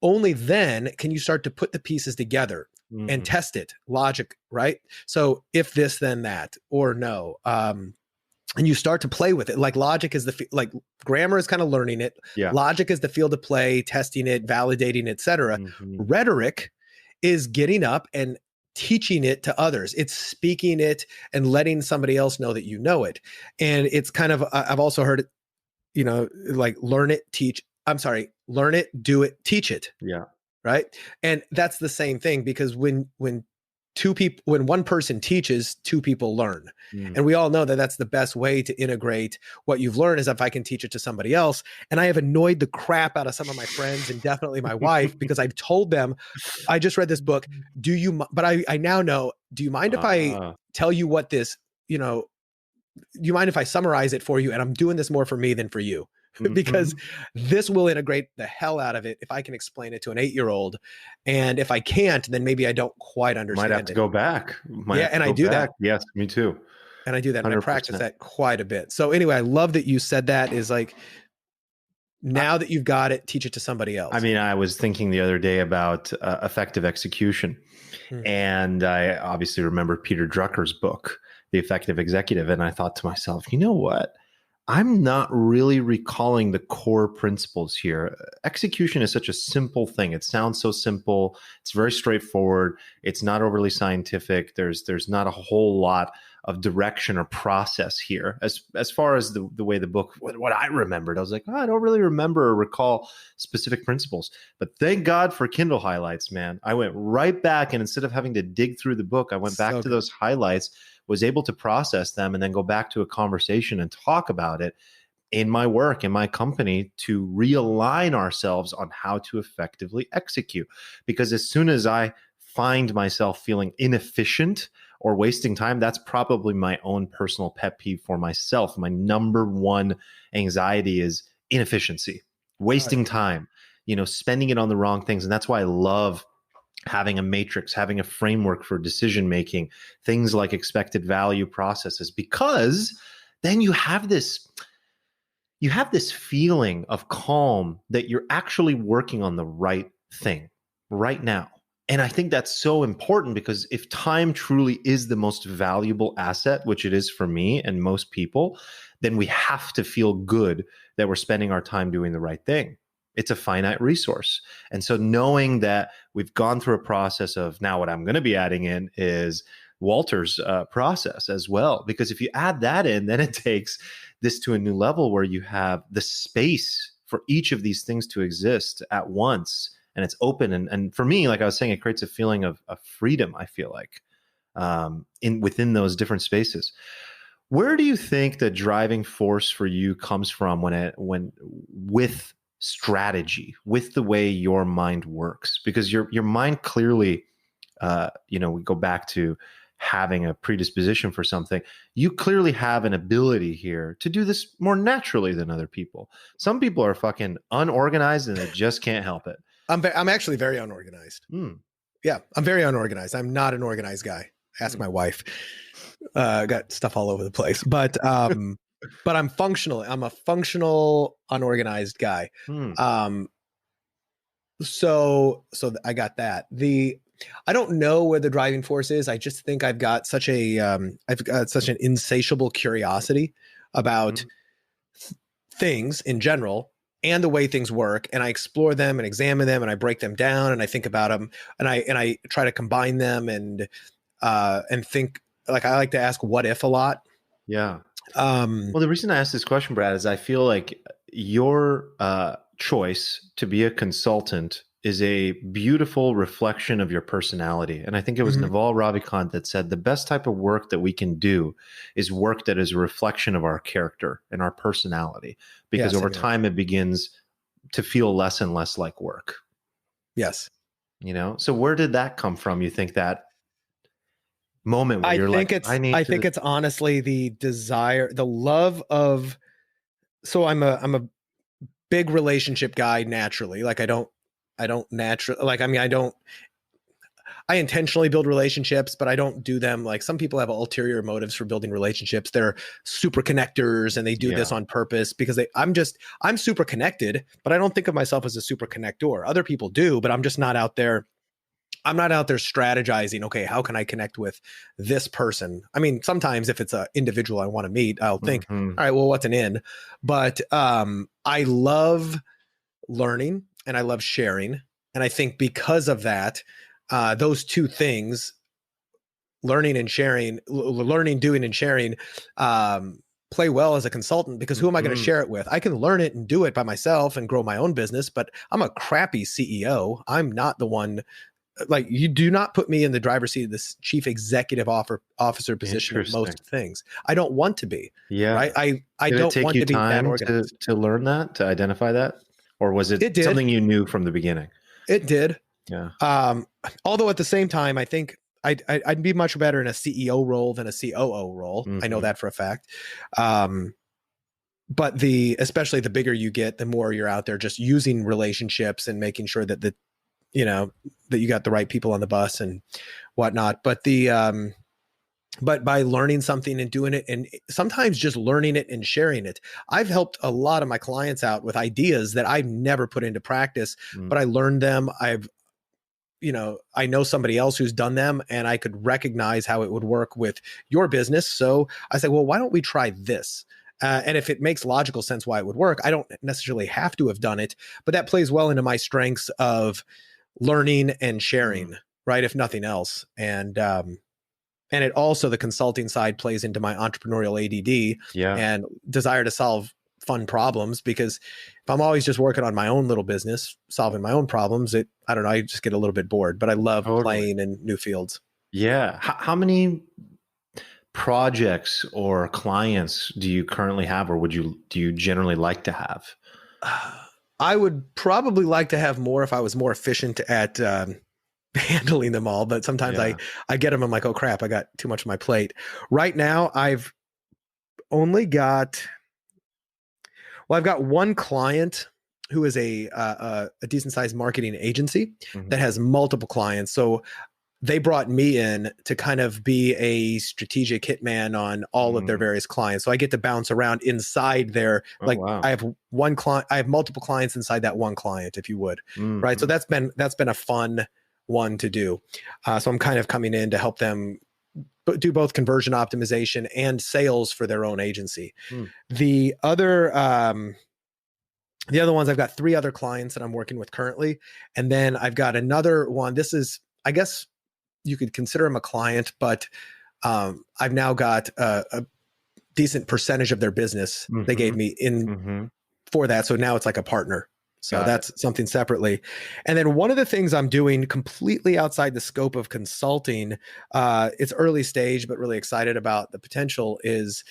Only then can you start to put the pieces together and test it, logic, right? So if this, then that, or no. And you start to play with it. Like logic is like grammar is kind of learning it. Yeah. Logic is the field of play, testing it, validating, etc. Rhetoric is getting up and teaching it to others. It's speaking it and letting somebody else know that you know it. And it's kind of, I've also heard it, like learn it, do it, teach it. Yeah. Right. And that's the same thing, because when one person teaches, two people learn. And we all know that that's the best way to integrate what you've learned, is if I can teach it to somebody else. And I have annoyed the crap out of some of my friends, and definitely my wife, because I've told them, I just read this book. But I now know, do you mind if I tell you what this, do you mind if I summarize it for you? And I'm doing this more for me than for you. Because this will integrate the hell out of it if I can explain it to an 8-year-old. And if I can't, then maybe I don't quite understand it. Might have to go back. And I do that. Yes, me too. And I do that. 100%. And I practice that quite a bit. So anyway, I love that you said that, is like, now that you've got it, teach it to somebody else. I mean, I was thinking the other day about effective execution. And I obviously remembered Peter Drucker's book, The Effective Executive. And I thought to myself, you know what? I'm not really recalling the core principles here. Execution is such a simple thing. It sounds so simple. It's very straightforward. It's not overly scientific. There's not a whole lot of direction or process here. As far as the way the book, what I remembered, I was like, I don't really remember or recall specific principles. But thank God for Kindle highlights, man. I went right back, and instead of having to dig through the book, I went back to those highlights, was able to process them, and then go back to a conversation and talk about it in my work, in my company, to realign ourselves on how to effectively execute. Because as soon as I find myself feeling inefficient or wasting time, that's probably my own personal pet peeve for myself. My number one anxiety is inefficiency, wasting time, spending it on the wrong things. And that's why I love having a matrix, having a framework for decision making, things like expected value processes, because then you have this feeling of calm that you're actually working on the right thing right now. And I think that's so important, because if time truly is the most valuable asset, which it is for me and most people, then we have to feel good that we're spending our time doing the right thing. It's a finite resource. And so knowing that we've gone through a process of, now what I'm going to be adding in is Walter's process as well. Because if you add that in, then it takes this to a new level where you have the space for each of these things to exist at once. And it's open. And for me, like I was saying, it creates a feeling of freedom, I feel like, within those different spaces. Where do you think the driving force for you comes from when with strategy, with the way your mind works? Because your mind clearly, we go back to having a predisposition for something. You clearly have an ability here to do this more naturally than other people. Some people are fucking unorganized and they just can't help it. I'm actually very unorganized. Yeah, I'm very unorganized. I'm not an organized guy. Ask my wife. Got stuff all over the place, but I'm functional. I'm a functional, unorganized guy. So I got that. I don't know where the driving force is. I just think I've got such an insatiable curiosity about things in general and the way things work. And I explore them and examine them and I break them down and I think about them and I try to combine them and think, like, I like to ask what if a lot. Yeah. Well, the reason I asked this question, Brad, is I feel like your choice to be a consultant is a beautiful reflection of your personality. And I think it was Naval Ravikant that said the best type of work that we can do is work that is a reflection of our character and our personality, because over time it begins to feel less and less like work. Yes. You know, so where did that come from? You think that moment where I think it's honestly the desire, the love of, so I'm a big relationship guy naturally. Like I intentionally build relationships, but I don't do them like some people have ulterior motives for building relationships. They're super connectors and they do this on purpose because I'm super connected, but I don't think of myself as a super connector. Other people do, but I'm just not out there. I'm not out there strategizing, okay, how can I connect with this person? I mean, sometimes if it's an individual I want to meet, I'll think, all right, well, what's an in? But I love learning and I love sharing. And I think because of that, those two things, learning, doing, and sharing, play well as a consultant, because who am I going to share it with? I can learn it and do it by myself and grow my own business, but I'm a crappy CEO. I'm not the one. Like, you do not put me in the driver's seat of this chief executive officer position of most things. I don't want to be. Yeah. Right? I don't want to be that organized. To learn that, to identify that? Or was it something you knew from the beginning? It did. Yeah. Although at the same time, I think I'd be much better in a CEO role than a COO role. I know that for a fact. But especially the bigger you get, the more you're out there just using relationships and making sure that that you got the right people on the bus and whatnot. But but by learning something and doing it, and sometimes just learning it and sharing it, I've helped a lot of my clients out with ideas that I've never put into practice, but I learned them. I know somebody else who's done them and I could recognize how it would work with your business. So I say, well, why don't we try this? And if it makes logical sense why it would work, I don't necessarily have to have done it, but that plays well into my strengths of learning and sharing, right? If nothing else. And it also, the consulting side plays into my entrepreneurial ADD and desire to solve fun problems, because if I'm always just working on my own little business, solving my own problems, I don't know, I just get a little bit bored, but I love playing in new fields. Yeah. How many projects or clients do you currently have, or do you generally like to have? I would probably like to have more if I was more efficient at handling them all. But sometimes I get them. I'm like, oh crap, I got too much on my plate. Right now, I've only got, I've got one client who is a decent sized marketing agency that has multiple clients. So they brought me in to kind of be a strategic hitman on all of their various clients. So I get to bounce around inside their, I have one client, I have multiple clients inside that one client, if you would. Right. So that's been a fun one to do. So I'm kind of coming in to help them do both conversion optimization and sales for their own agency. The other ones, I've got 3 other clients that I'm working with currently. And then I've got another one. This is, I guess, you could consider him a client, but I've now got a decent percentage of their business they gave me in for that. So now it's like a partner. So that's something separately. And then one of the things I'm doing completely outside the scope of consulting, it's early stage, but really excited about the potential, is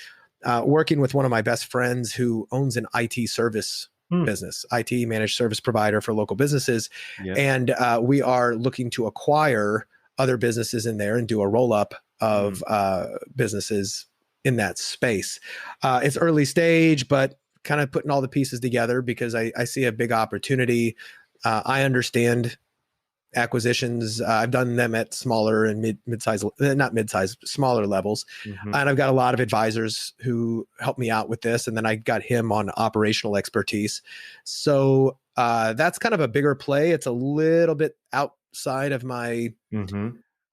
working with one of my best friends who owns an IT service business, IT managed service provider for local businesses. And we are looking to acquire other businesses in there and do a roll up of businesses in that space. It's early stage, but kind of putting all the pieces together because I see a big opportunity. I understand acquisitions. I've done them at smaller and mid-size, not mid-size, smaller levels. And I've got a lot of advisors who help me out with this. And then I got him on operational expertise. So that's kind of a bigger play. It's a little bit outside of my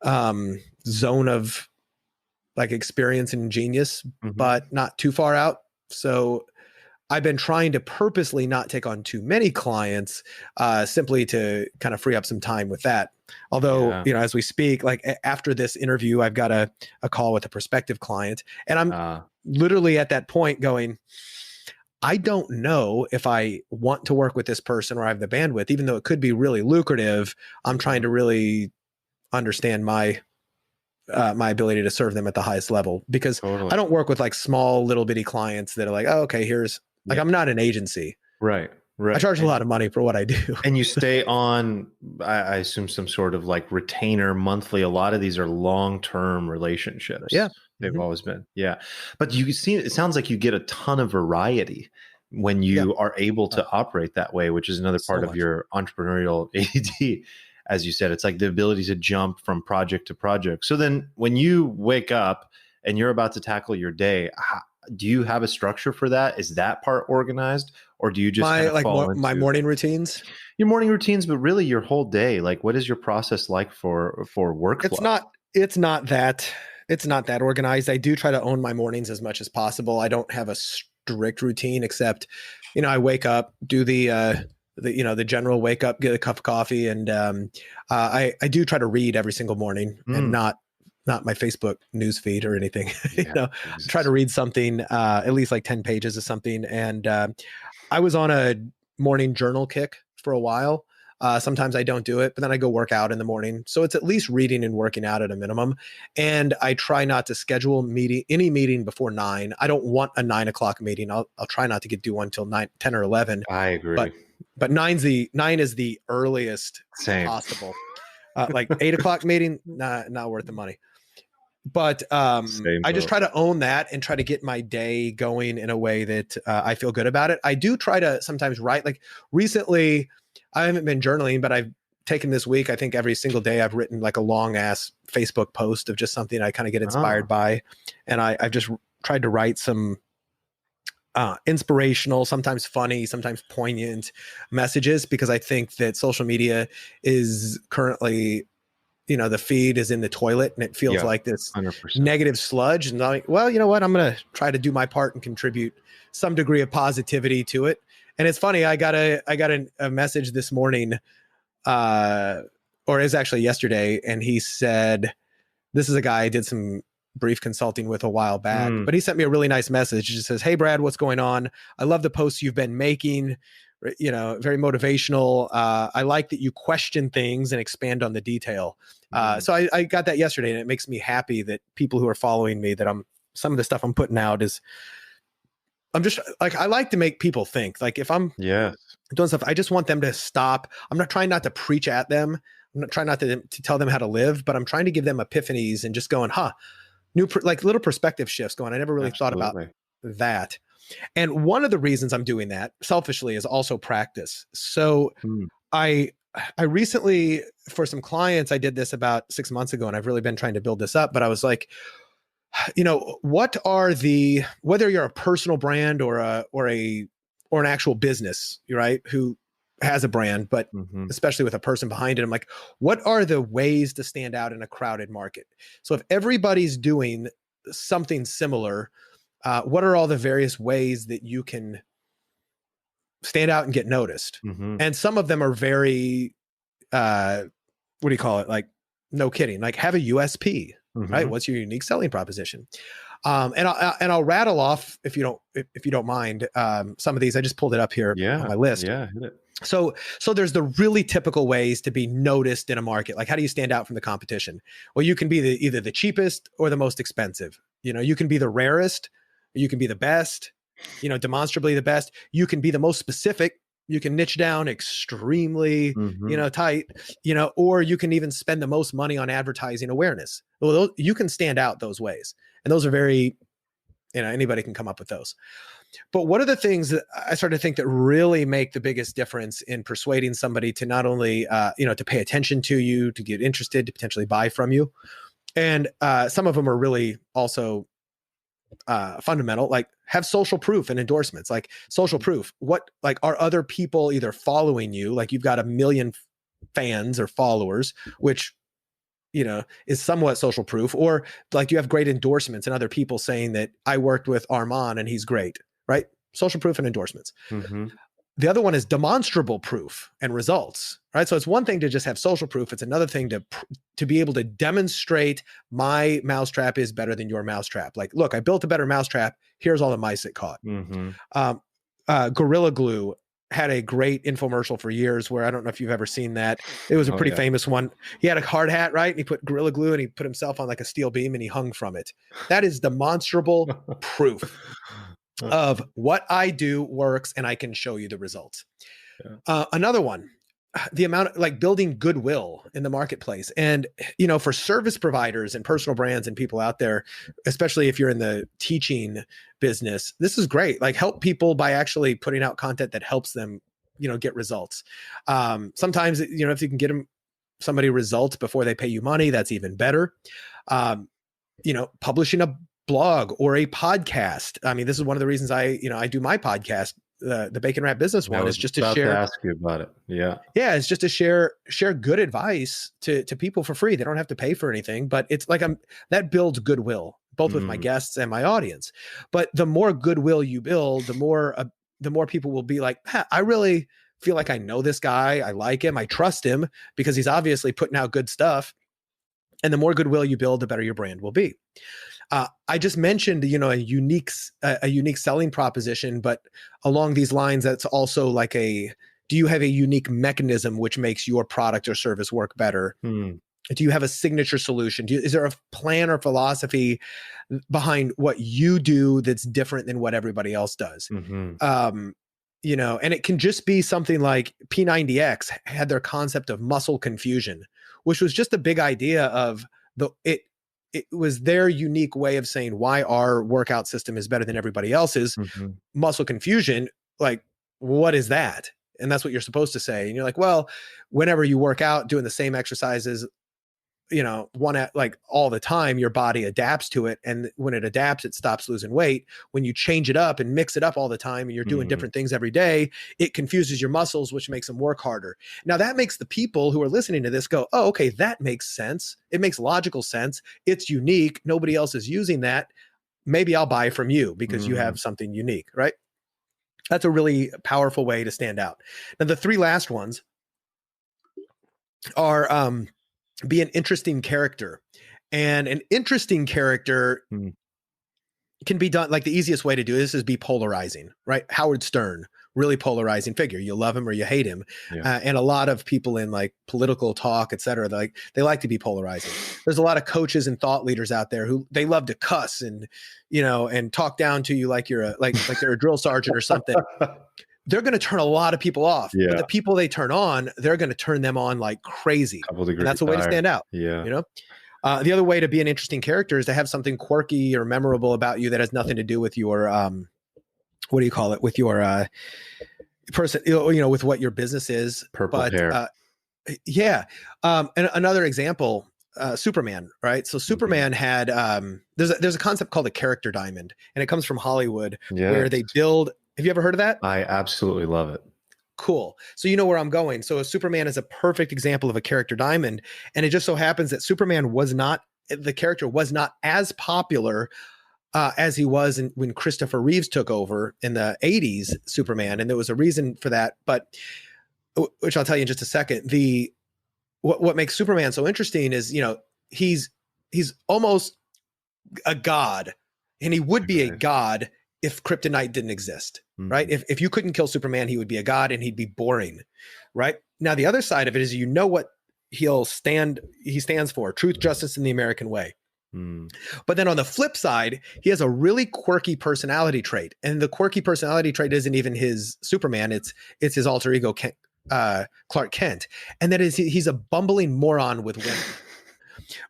zone of like experience and genius, but not too far out. So I've been trying to purposely not take on too many clients, simply to kind of free up some time with that. Although, you know, as we speak, like after this interview, I've got a call with a prospective client, and I'm literally at that point going, I don't know if I want to work with this person or I have the bandwidth, even though it could be really lucrative. I'm trying to really understand my ability to serve them at the highest level, because I don't work with like small little bitty clients that are like, oh, okay, here's like, I'm not an agency. Right. I charge a lot of money for what I do. And you stay on, I assume, some sort of like retainer monthly. A lot of these are long-term relationships. Yeah. They've always been. Yeah. But you see, it sounds like you get a ton of variety when you are able to operate that way, which is another part of your entrepreneurial ADD. As you said, it's like the ability to jump from project to project. So then when you wake up and you're about to tackle your day, do you have a structure for that? Is that part organized, or do you just my morning routines? Your morning routines, but really your whole day? Like, what is your process like for workflow? It's not that organized. I do try to own my mornings as much as possible. I don't have a strict routine, except, you know, I wake up, do the general wake up, get a cup of coffee. And I do try to read every single morning, and not my Facebook news feed or anything. Try to read something, at least like 10 pages of something. And I was on a morning journal kick for a while. Sometimes I don't do it, but then I go work out in the morning. So it's at least reading and working out at a minimum. And I try not to schedule any meeting before 9. I don't want a 9 o'clock meeting. I'll try not to do one till 10 or 11. I agree. But 9 is the earliest possible. Like 8 o'clock meeting, not worth the money. But I just try to own that and try to get my day going in a way that I feel good about it. I do try to sometimes write. Like recently, I haven't been journaling, but I've taken this week, I think every single day I've written like a long ass Facebook post of just something I kind of get inspired by. And I've just tried to write some inspirational, sometimes funny, sometimes poignant messages, because I think that social media is currently, you know, the feed is in the toilet and it feels like this 100%. Negative sludge. And I'm like, well, you know what? I'm going to try to do my part and contribute some degree of positivity to it. And it's funny. I got a message this morning, or it was actually yesterday. And he said, this is a guy I did some brief consulting with a while back, but he sent me a really nice message. He just says, hey, Brad, what's going on? I love the posts you've been making. You know, very motivational. I like that you question things and expand on the detail. So I got that yesterday, and it makes me happy that people who are following me, that some of the stuff I'm putting out is, I'm just like, I like to make people think. Like if I'm doing stuff, I just want them to stop. I'm not trying not to preach at them. I'm not trying not to tell them how to live, but I'm trying to give them epiphanies and just going, like little perspective shifts going, I never really thought about that. And one of the reasons I'm doing that selfishly is also practice. So I recently, for some clients, I did this about 6 months ago, and I've really been trying to build this up, but I was like, you know, whether you're a personal brand or an actual business, right, who has a brand, but especially with a person behind it, I'm like, what are the ways to stand out in a crowded market? So if everybody's doing something similar, what are all the various ways that you can stand out and get noticed? And some of them are very, what do you call it? Like, no kidding, like have a USP, right? What's your unique selling proposition? And I'll rattle off, if you don't mind, some of these. I just pulled it up here on my list. Yeah, hit it. So there's the really typical ways to be noticed in a market. Like, how do you stand out from the competition? Well, you can be either the cheapest or the most expensive. You know, you can be the rarest, you can be the best, you know, demonstrably the best. You can be the most specific. You can niche down extremely, Mm-hmm. tight, or you can even spend the most money on advertising awareness. Well, you can stand out those ways. And those are very, anybody can come up with those. But what are the things that I started to think that really make the biggest difference in persuading somebody to not only, to pay attention to you, to get interested, to potentially buy from you? And some of them are really also fundamental, like have social proof and endorsements. Like social proof, what, like, are other people either following you, like you've got 1 million fans or followers, which is somewhat social proof, or like you have great endorsements and other people saying that I worked with Arman and he's great, right? Social proof and endorsements. Mm-hmm. The other one is demonstrable proof and results, right? So it's one thing to just have social proof. It's another thing to be able to demonstrate my mousetrap is better than your mousetrap. Like, look, I built a better mousetrap. Here's all the mice it caught. Mm-hmm. Gorilla Glue had a great infomercial for years where I don't know if you've ever seen that. It was a pretty famous one. He had a hard hat, right? And he put Gorilla Glue and he put himself on like a steel beam and he hung from it. That is demonstrable proof of what I do works and I can show you the results. Yeah. Another one, the amount, like building goodwill in the marketplace. And, for service providers and personal brands and people out there, especially if you're in the teaching business, this is great. Like help people by actually putting out content that helps them, get results. Sometimes, if you can get somebody results before they pay you money, that's even better. Publishing a blog or a podcast. I mean, this is one of the reasons I do my podcast, the Bacon Wrap Business one, is just to share. To ask you about it. Yeah. Yeah. It's just to share good advice to people for free. They don't have to pay for anything, but it's like that builds goodwill, both with my guests and my audience. But the more goodwill you build, the more people will be like, I really feel like I know this guy. I like him. I trust him because he's obviously putting out good stuff. And the more goodwill you build, the better your brand will be. I just mentioned, a unique selling proposition, but along these lines, that's also like do you have a unique mechanism which makes your product or service work better? Do you have a signature solution? Is there a plan or philosophy behind what you do that's different than what everybody else does? And it can just be something like P90X had their concept of muscle confusion, which was just a big idea of it was their unique way of saying why our workout system is better than everybody else's. Muscle confusion, like, what is that? And that's what you're supposed to say. And you're like, well, whenever you work out doing the same exercises, like all the time, your body adapts to it. And when it adapts, it stops losing weight. When you change it up and mix it up all the time and you're doing different things every day, it confuses your muscles, which makes them work harder. Now that makes the people who are listening to this go, oh, okay, that makes sense. It makes logical sense. It's unique. Nobody else is using that. Maybe I'll buy from you because you have something unique, right? That's a really powerful way to stand out. Now, the 3 last ones are, be an interesting character. And an interesting character can be done, like the easiest way to do this is be polarizing, right? Howard Stern, really polarizing figure. You love him or you hate him. Yeah. And a lot of people in like political talk, et cetera, they like to be polarizing. There's a lot of coaches and thought leaders out there who they love to cuss and, and talk down to you like you're like they're a drill sergeant or something. They're going to turn a lot of people off. Yeah. But the people they turn on, they're going to turn them on like crazy. And that's a way to stand out. Yeah. The other way to be an interesting character is to have something quirky or memorable about you that has nothing to do with your, what do you call it? With your person, with what your business is. Purple hair. Yeah. And another example, Superman, right? So Superman had, there's a concept called a character diamond, and it comes from Hollywood where they build. Have you ever heard of that? I absolutely love it. Cool. So you know where I'm going. So Superman is a perfect example of a character diamond. And it just so happens that the character was not as popular as he was when Christopher Reeves took over in the 80s Superman. And there was a reason for that, but which I'll tell you in just a second. What makes Superman so interesting is, he's almost a god, and he would be a god if kryptonite didn't exist, right? If you couldn't kill Superman, he would be a god and he'd be boring, right? Now, the other side of it is, what he stands for: truth, justice, and the American way. Mm. But then on the flip side, he has a really quirky personality trait. And the quirky personality trait isn't even his Superman. It's his alter ego, Clark Kent. And that is he's a bumbling moron with women.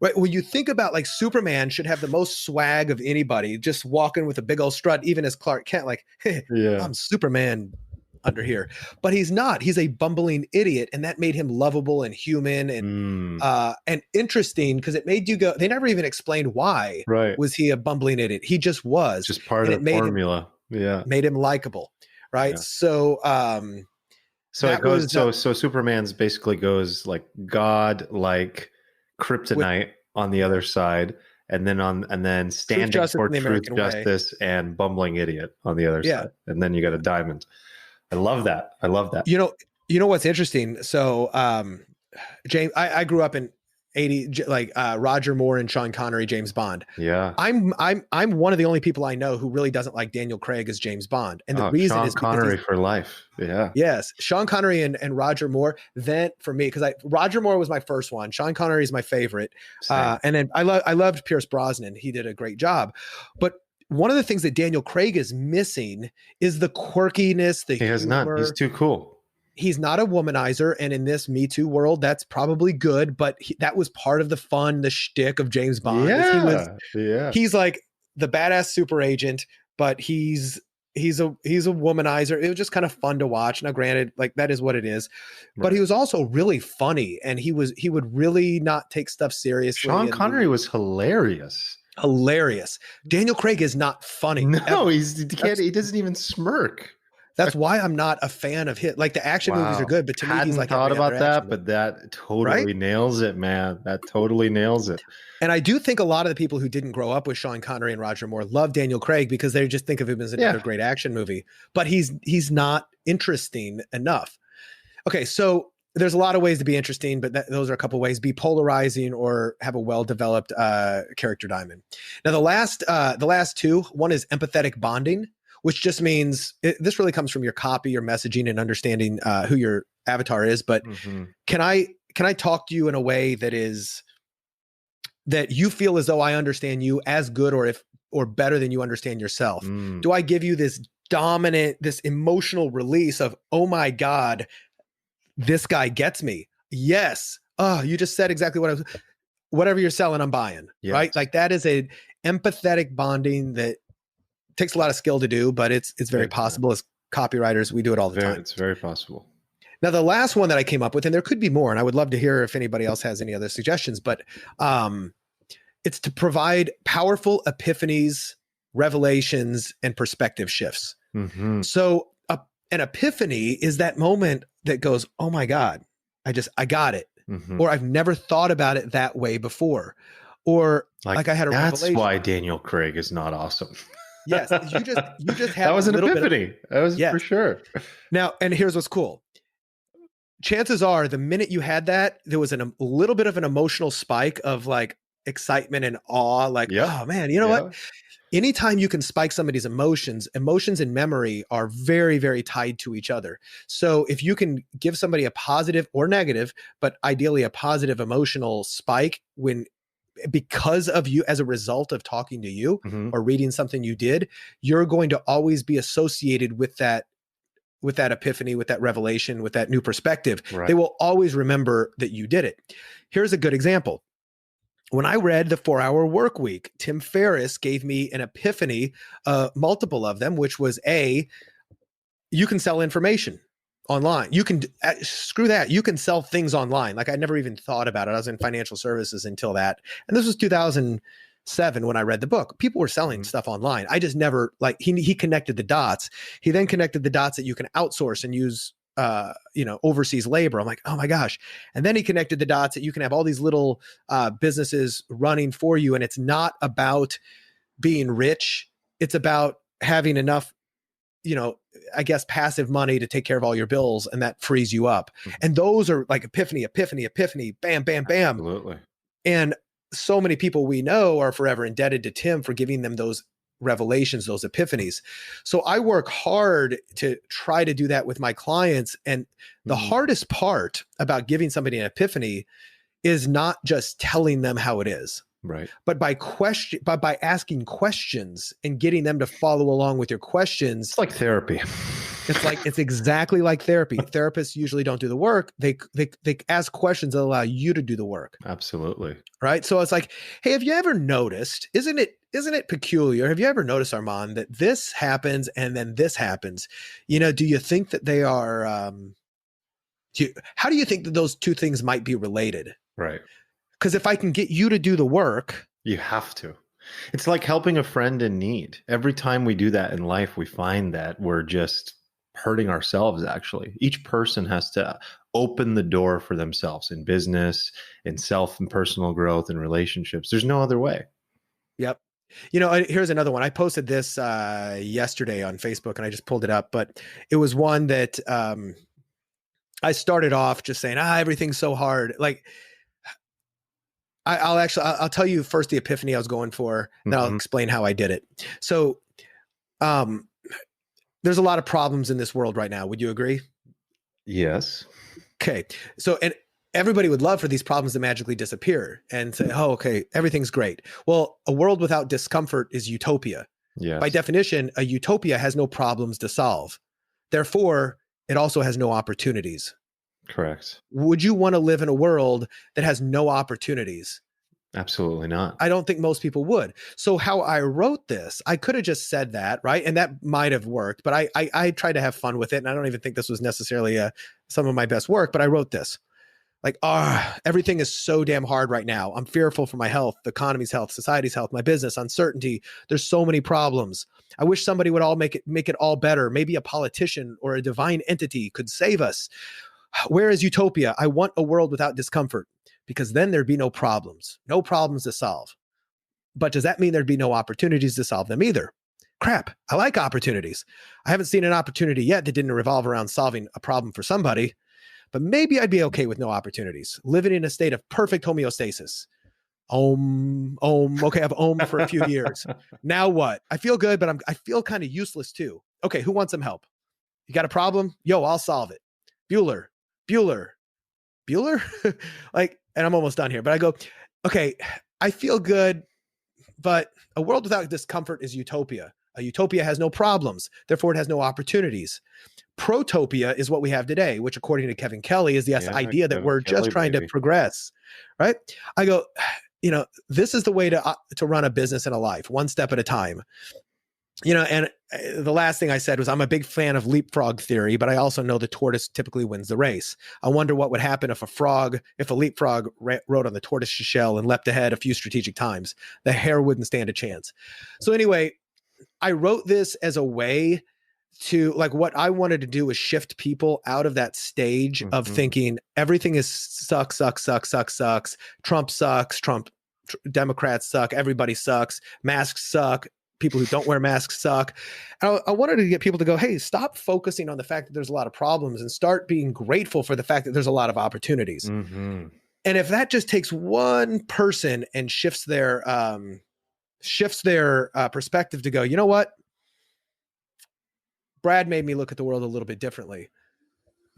Right. When you think about like Superman should have the most swag of anybody, just walking with a big old strut, even as Clark Kent, like, hey, Yeah. I'm Superman under here. But he's not. He's a bumbling idiot. And that made him lovable and human and interesting because it made you go, they never even explained why was he a bumbling idiot. He just was. Just part of the formula. Made him likable. Right. Yeah. So it goes so Superman's basically goes like God, like kryptonite on the other side, and then standing for truth, justice, and bumbling idiot on the other side, and then you got a diamond. I love that. You know what's interesting? So, James, I grew up in 80, like Roger Moore and Sean Connery, James Bond. Yeah, I'm one of the only people I know who really doesn't like Daniel Craig as James Bond, and the reason Sean is Connery for life. Yeah. Yes, Sean Connery and Roger Moore. Then for me, because Roger Moore was my first one. Sean Connery is my favorite, and then I loved Pierce Brosnan. He did a great job, but one of the things that Daniel Craig is missing is the quirkiness. He has none. He's too cool. He's not a womanizer, and in this Me Too world, that's probably good. But that was part of the fun, the shtick of James Bond. He's like the badass super agent, but he's a womanizer. It was just kind of fun to watch. Now, granted, like that is what it is, but he was also really funny, and he would really not take stuff seriously. Sean Connery was hilarious. Daniel Craig is not funny. No, he doesn't even smirk. That's why I'm not a fan of hit. Like the action movies are good, but to me, he's like thought about that, but that totally nails it, man. That totally nails it. And I do think a lot of the people who didn't grow up with Sean Connery and Roger Moore love Daniel Craig because they just think of him as another great action movie. But he's not interesting enough. Okay, so there's a lot of ways to be interesting, but those are a couple ways: be polarizing or have a well-developed character diamond. Now, the last two, one is empathetic bonding, which just means this really comes from your copy, your messaging, and understanding who your avatar is. But can I talk to you in a way that you feel as though I understand you as good or better than you understand yourself? Do I give you this dominant, this emotional release of, oh my God, this guy gets me? Yes. Oh, you just said exactly what whatever you're selling, I'm buying. Yes. Right? Like that is a empathetic bonding that takes a lot of skill to do, but it's very possible. As copywriters, we do it all the time. It's very possible. Now, the last one that I came up with, and there could be more, and I would love to hear if anybody else has any other suggestions, but it's to provide powerful epiphanies, revelations, and perspective shifts. So an epiphany is that moment that goes, oh my God, I got it. Or I've never thought about it that way before. Or like I had a revelation. That's why Daniel Craig is not awesome. Yes, you just had that was an epiphany. That was for sure. Now, and here's what's cool. Chances are, the minute you had that, there was a little bit of an emotional spike of like excitement and awe. Like, oh man, you know what? Anytime you can spike somebody's emotions and memory are very, very tied to each other. So if you can give somebody a positive or negative, but ideally a positive emotional spike because of you, as a result of talking to you or reading something you did, you're going to always be associated with that epiphany, with that revelation, with that new perspective. Right. They will always remember that you did it. Here's a good example. When I read The 4-Hour Workweek, Tim Ferriss gave me an epiphany, multiple of them, which was you can sell information online. You can screw that. You can sell things online. Like I never even thought about it. I was in financial services until that. And this was 2007 when I read the book. People were selling stuff online. I just never he connected the dots. He then connected the dots that you can outsource and use overseas labor. I'm like, oh my gosh. And then he connected the dots that you can have all these little businesses running for you. And it's not about being rich. It's about having enough, I guess, passive money to take care of all your bills, and that frees you up. And those are like epiphany, bam, bam, bam. Absolutely. And so many people we know are forever indebted to Tim for giving them those revelations, those epiphanies. So I work hard to try to do that with my clients. And the hardest part about giving somebody an epiphany is not just telling them how it is. Right. But by asking questions and getting them to follow along with your questions, it's like therapy. It's exactly like therapy. Therapists usually don't do the work. They ask questions that allow you to do the work. Absolutely. Right. So it's like, hey, have you ever noticed, isn't it peculiar? Have you ever noticed, Arman, that this happens and then this happens? Do you think that they are, how do you think that those two things might be related? Right. Because if I can get you to do the work. You have to. It's like helping a friend in need. Every time we do that in life, we find that we're just hurting ourselves, actually. Each person has to open the door for themselves in business, in self and personal growth, and relationships. There's no other way. Yep. Here's another one. I posted this yesterday on Facebook, and I just pulled it up, but it was one that I started off just saying, everything's so hard. Like, I'll tell you first the epiphany I was going for, then I'll explain how I did it. So, there's a lot of problems in this world right now. Would you agree? Yes. Okay. So, and everybody would love for these problems to magically disappear and say, oh, okay, everything's great. Well, a world without discomfort is utopia. Yes. By definition, a utopia has no problems to solve. Therefore, it also has no opportunities. Correct. Would you want to live in a world that has no opportunities? Absolutely not. I don't think most people would. So how I wrote this, I could have just said that, right? And that might have worked, but I tried to have fun with it. And I don't even think this was necessarily some of my best work, but I wrote this. Like, everything is so damn hard right now. I'm fearful for my health, the economy's health, society's health, my business, uncertainty. There's so many problems. I wish somebody would all make it all better. Maybe a politician or a divine entity could save us. Where is utopia? I want a world without discomfort, because then there'd be no problems to solve. But does that mean there'd be no opportunities to solve them either? Crap. I like opportunities. I haven't seen an opportunity yet that didn't revolve around solving a problem for somebody, but maybe I'd be okay with no opportunities, living in a state of perfect homeostasis. Okay, I've for a few years. Now what? I feel good, but I feel kind of useless too. Okay, who wants some help? You got a problem? Yo, I'll solve it. Bueller. Like, and I'm almost done here, but I go, okay, I feel good, but a world without discomfort is utopia. A utopia has no problems. Therefore, it has no opportunities. Protopia is what we have today, which, according to Kevin Kelly, is the idea that we're just trying to progress, right? I go, this is the way to run a business and a life, one step at a time. And the last thing I said was, I'm a big fan of leapfrog theory, but I also know the tortoise typically wins the race. I wonder what would happen if a leapfrog rode on the tortoise's shell and leapt ahead a few strategic times. The hare wouldn't stand a chance. So anyway, I wrote this as a way to, like, what I wanted to do was shift people out of that stage of thinking everything is sucks. Trump sucks. Democrats suck. Everybody sucks. Masks suck. People who don't wear masks suck. I wanted to get people to go, hey, stop focusing on the fact that there's a lot of problems and start being grateful for the fact that there's a lot of opportunities. And if that just takes one person and shifts their perspective to go, you know what? Brad made me look at the world a little bit differently.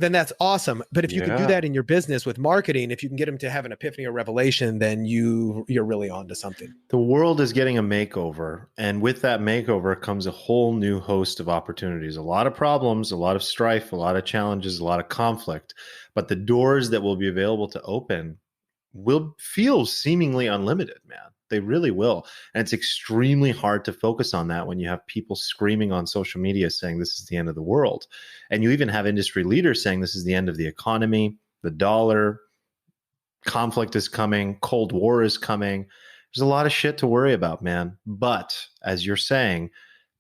Then that's awesome. But if you can do that in your business with marketing, if you can get them to have an epiphany or revelation, then you're really onto something. The world is getting a makeover. And with that makeover comes a whole new host of opportunities, a lot of problems, a lot of strife, a lot of challenges, a lot of conflict. But the doors that will be available to open will feel seemingly unlimited, man. They really will. And it's extremely hard to focus on that when you have people screaming on social media saying this is the end of the world. And you even have industry leaders saying this is the end of the economy, the dollar, conflict is coming, Cold War is coming. There's a lot of shit to worry about, man. But as you're saying,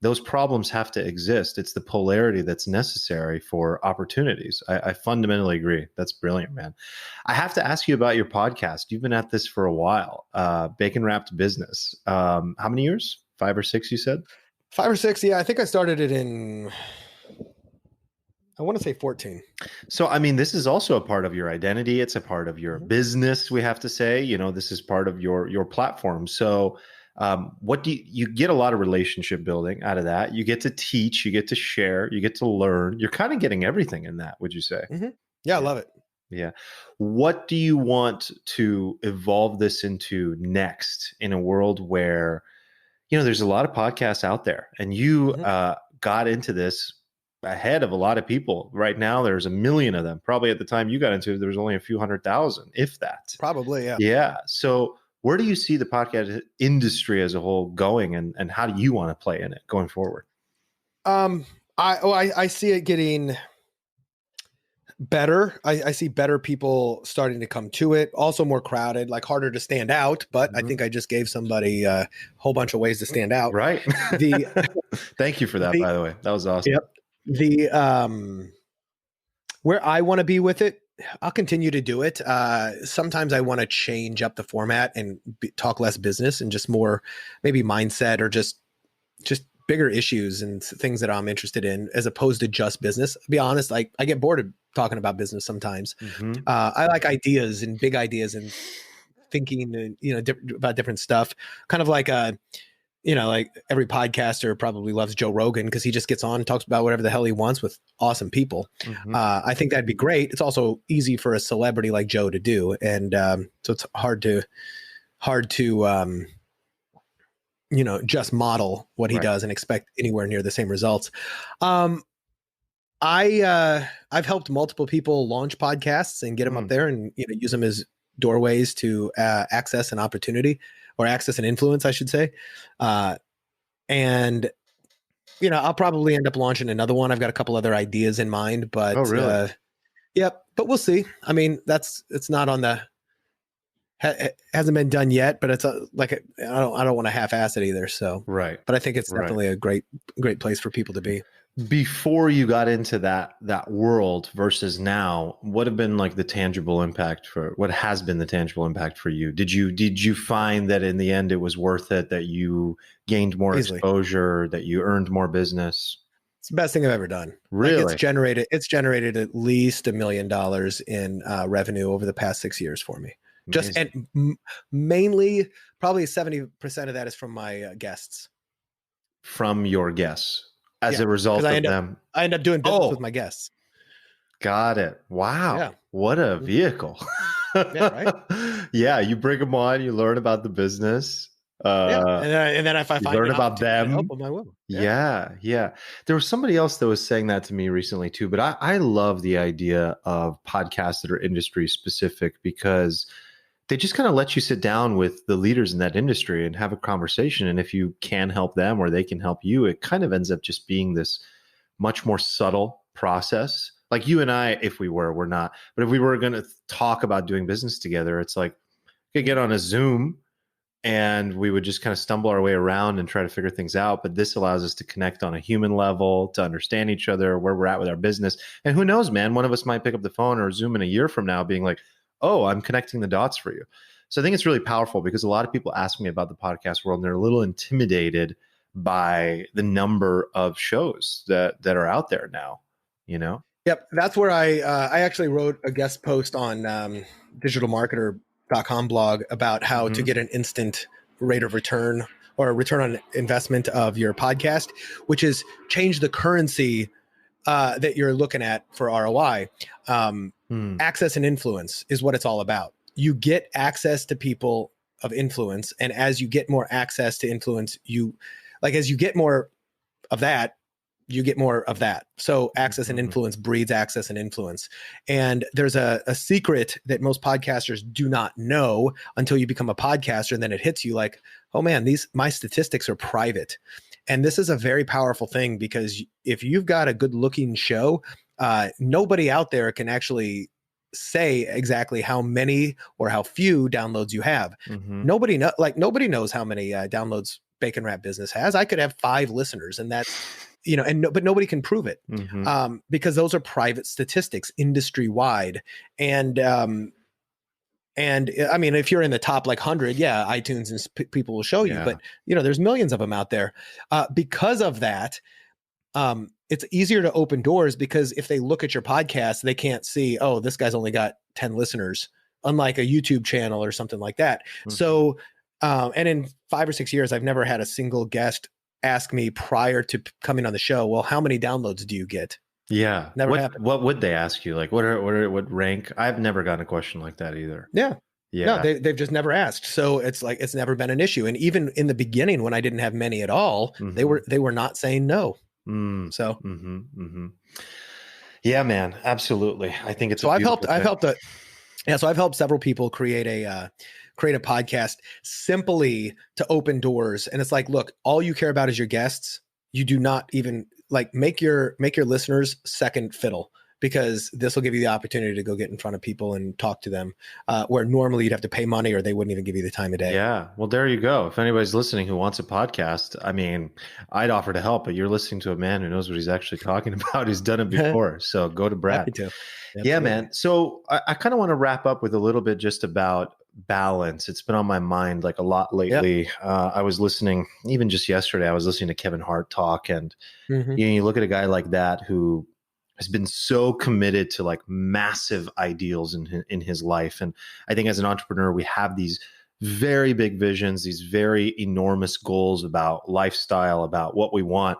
those problems have to exist. It's the polarity that's necessary for opportunities. I fundamentally agree. That's brilliant, man. I have to ask you about your podcast. You've been at this for a while. Bacon Wrapped Business. How many years? 5 or 6, you said? 5 or 6. Yeah, I think I started it in, I want to say 14. So, I mean, this is also a part of your identity. It's a part of your business, we have to say. This is part of your platform. So, what do you get a lot of relationship building out of that? You get to teach, you get to share, you get to learn. You're kind of getting everything in that, would you say? Yeah, I love it. Yeah. What do you want to evolve this into next in a world where, there's a lot of podcasts out there, and you got into this ahead of a lot of people. Right now, there's a million of them. Probably at the time you got into it, there was only a few 100,000, if that. Probably, yeah. Yeah. So where do you see the podcast industry as a whole going, and how do you want to play in it going forward? I see it getting better. I see better people starting to come to it. Also more crowded, like harder to stand out. But I think I just gave somebody a whole bunch of ways to stand out. Right. Thank you for that, by the way. That was awesome. Yep. Where I want to be with it, I'll continue to do it. Sometimes I want to change up the format and talk less business and just more maybe mindset, or just bigger issues and things that I'm interested in, as opposed to just business. To be honest, I get bored of talking about business sometimes. I like ideas and big ideas and thinking, about different stuff. Kind of like like every podcaster probably loves Joe Rogan because he just gets on and talks about whatever the hell he wants with awesome people. I think that'd be great. It's also easy for a celebrity like Joe to do. And so it's hard to just model what he does and expect anywhere near the same results. I've helped multiple people launch podcasts and get them up there and use them as doorways to access an opportunity, or access an influence, I should say. And I'll probably end up launching another one. I've got a couple other ideas in mind, but but we'll see. I mean, it's not on the hasn't been done yet, but it's I don't want to half-ass it either. So but I think it's definitely a great place for people to be. Before you got into that world versus now, what has been the tangible impact for you? Did you find that in the end it was worth it, that you gained more exposure, that you earned more business? It's the best thing I've ever done. Really? It's generated at least $1 million in revenue over the past 6 years for me. And mainly probably 70% of that is from my guests. From your guests? As a result of them. I end up doing business with my guests. Got it. Wow. Yeah. What a vehicle. Right? Yeah. You bring them on, you learn about the business. And then if I find learn about them, help them, I will. Yeah. There was somebody else that was saying that to me recently too, but I love the idea of podcasts that are industry specific, because they just kind of let you sit down with the leaders in that industry and have a conversation. And if you can help them or they can help you, it kind of ends up just being this much more subtle process. Like you and I, we're not, but if we were going to talk about doing business together, it's like we could get on a Zoom and we would just kind of stumble our way around and try to figure things out. But this allows us to connect on a human level, to understand each other, where we're at with our business. And who knows, man, one of us might pick up the phone or Zoom in a year from now being like, oh, I'm connecting the dots for you. So I think it's really powerful, because a lot of people ask me about the podcast world and they're a little intimidated by the number of shows that are out there now, Yep. That's where I actually wrote a guest post on digitalmarketer.com blog about how to get an instant rate of return, or a return on investment of your podcast, which is change the currency that you're looking at for ROI. Access and influence is what it's all about. You get access to people of influence, and as you get more access to influence, as you get more of that, you get more of that. So access and influence breeds access and influence. And there's a secret that most podcasters do not know until you become a podcaster, and then it hits you like, oh man, my statistics are private. And this is a very powerful thing, because if you've got a good looking show, nobody out there can actually say exactly how many or how few downloads you have. Nobody knows how many downloads Bacon Wrap Business has. I could have 5 listeners, and that's, but nobody can prove it, because those are private statistics industry wide. And I mean, if you're in the top 100, iTunes and people will show you, but there's millions of them out there. Because of that, it's easier to open doors, because if they look at your podcast, they can't see, oh, this guy's only got 10 listeners, unlike a YouTube channel or something like that. So, and in 5 or 6 years, I've never had a single guest ask me prior to coming on the show, well, how many downloads do you get? Yeah. Never happened. What would they ask you? Like, what rank? I've never gotten a question like that either. Yeah. Yeah. No, they've just never asked. So it's like, it's never been an issue. And even in the beginning, when I didn't have many at all, they were not saying no. So, yeah, man, absolutely. I think it's, so I've helped several people create a podcast simply to open doors. And it's like, look, all you care about is your guests. You do not even like make your listeners second fiddle, because this will give you the opportunity to go get in front of people and talk to them, where normally you'd have to pay money or they wouldn't even give you the time of day. Yeah. Well, there you go. If anybody's listening who wants a podcast, I mean, I'd offer to help, but you're listening to a man who knows what he's actually talking about. He's done it before. So go to Brad. Happy to. Yeah, man. So I kind of want to wrap up with a little bit just about balance. It's been on my mind like a lot lately. Yep. I was listening, even just yesterday, I was listening to Kevin Hart talk, and you look at a guy like that who has been so committed to like massive ideals in his life. And I think as an entrepreneur, we have these very big visions, these very enormous goals about lifestyle, about what we want.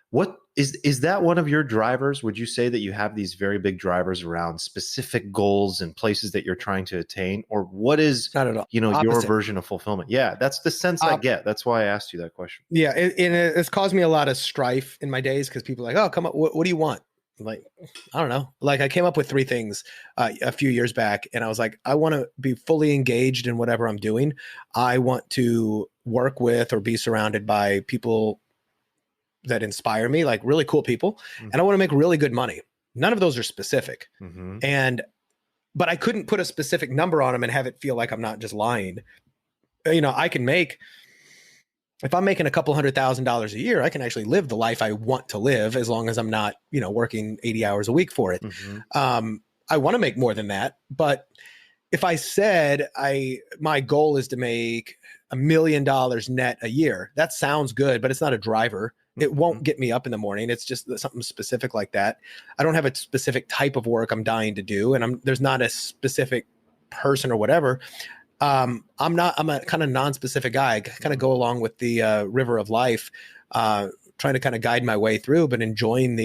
What is that one of your drivers? Would you say that you have these very big drivers around specific goals and places that you're trying to attain? Or what is, not at all, your version of fulfillment? Yeah, that's the sense I get. That's why I asked you that question. Yeah, it's caused me a lot of strife in my days, because people are like, oh, come on, what do you want? I'm like, I don't know. Like, I came up with 3 things a few years back, and I was like, I want to be fully engaged in whatever I'm doing. I want to work with or be surrounded by people that inspire me, like really cool people. And I want to make really good money. None of those are specific. But I couldn't put a specific number on them and have it feel like I'm not just lying. I can make, if I'm making a couple $100,000 a year, I can actually live the life I want to live, as long as I'm not, working 80 hours a week for it. I want to make more than that. But if I said my goal is to make $1 million net a year, that sounds good, but it's not a driver. It won't get me up in the morning. It's just something specific like that. I don't have a specific type of work I'm dying to do, and there's not a specific person or whatever. I'm a kind of non-specific guy. I kind of go along with the river of life, trying to kind of guide my way through, but enjoying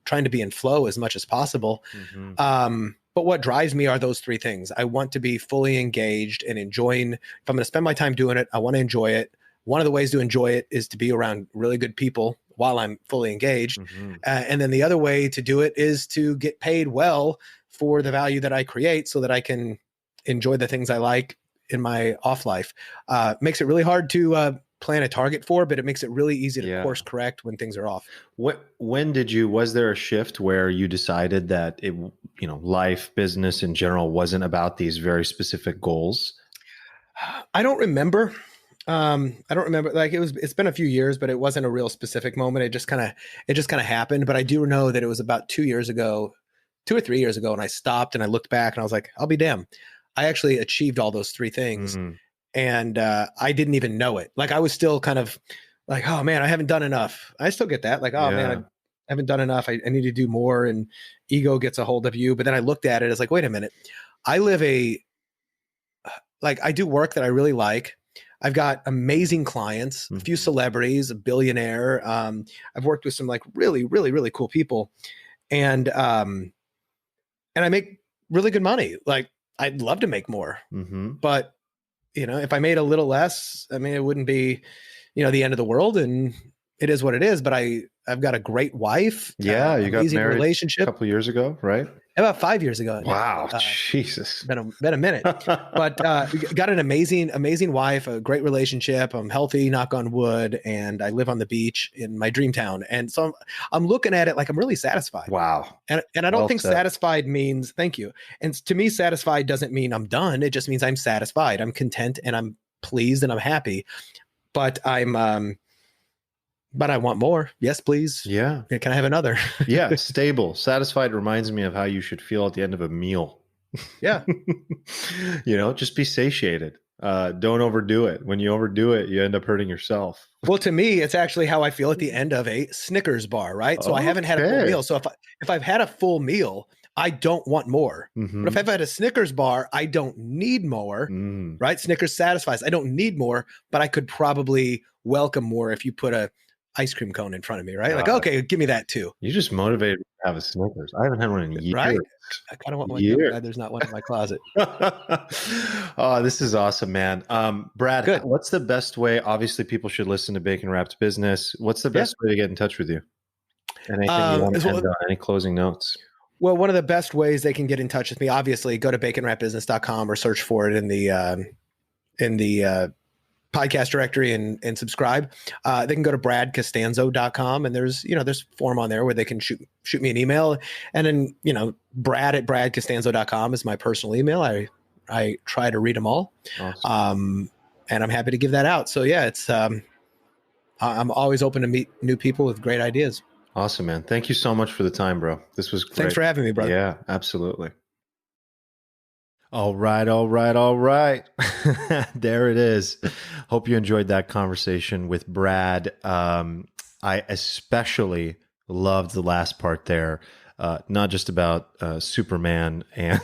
trying to be in flow as much as possible. But what drives me are those 3 things. I want to be fully engaged and enjoying. If I'm going to spend my time doing it, I want to enjoy it. One of the ways to enjoy it is to be around really good people while I'm fully engaged. And then the other way to do it is to get paid well for the value that I create, so that I can enjoy the things I like in my off life. Makes it really hard to plan a target for, but it makes it really easy to course correct when things are off. Was there a shift where you decided that life, business in general wasn't about these very specific goals? I don't remember. Like it's been a few years, but it wasn't a real specific moment. It just kind of happened. But I do know that it was about 2 or 3 years ago. And I stopped and I looked back and I was like, I'll be damned. I actually achieved all those 3 things. And I didn't even know it. Like, I was still kind of like, oh man, I haven't done enough. I still get that. Like, oh man, I haven't done enough. I need to do more. And ego gets a hold of you. But then I looked at it as like, wait a minute. I do work that I really like. I've got amazing clients, a few celebrities, a billionaire. I've worked with some like really, really, really cool people. And I make really good money. Like, I'd love to make more, but if I made a little less, I mean, it wouldn't be, the end of the world, and it is what it is. But I've got a great wife. Yeah. You got married relationship a couple of years ago, right? About 5 years ago. Wow. Jesus. Been a minute, but got an amazing wife, a great relationship. I'm healthy, knock on wood. And I live on the beach in my dream town. And so I'm looking at it like I'm really satisfied. Wow. And I don't think satisfied means thank you. And to me, satisfied doesn't mean I'm done. It just means I'm satisfied. I'm content and I'm pleased and I'm happy, but but I want more. Yes, please. Yeah. Can I have another? Yeah. Stable. Satisfied reminds me of how you should feel at the end of a meal. Yeah. Just be satiated. Don't overdo it. When you overdo it, you end up hurting yourself. Well, to me, it's actually how I feel at the end of a Snickers bar, right? So I haven't had a full meal. So if I've had a full meal, I don't want more. But if I've had a Snickers bar, I don't need more, right? Snickers satisfies. I don't need more, but I could probably welcome more if you put ice cream cone in front of me, right? Like, okay, give me that too. You just motivated me to have a Snickers. I haven't had one in years. Right? I kind of want one. I'm glad there's not one in my closet. Oh, this is awesome, man. Brad, Good. What's the best way? Obviously, people should listen to Bacon Wrapped Business. What's the best way to get in touch with you? Anything you want to end on? Any closing notes? Well, one of the best ways they can get in touch with me, obviously, go to baconwrapbusiness.com or search for it in the podcast directory and subscribe. They can go to bradcostanzo.com, and there's form on there where they can shoot me an email. And then, brad@bradcostanzo.com is my personal email. I try to read them all. Awesome. And I'm happy to give that out. So yeah, it's, I'm always open to meet new people with great ideas. Awesome, man. Thank you so much for the time, bro. This was great. Thanks for having me, brother. Yeah, absolutely. All right. There it is. Hope you enjoyed that conversation with Brad. I especially loved the last part there, not just about Superman and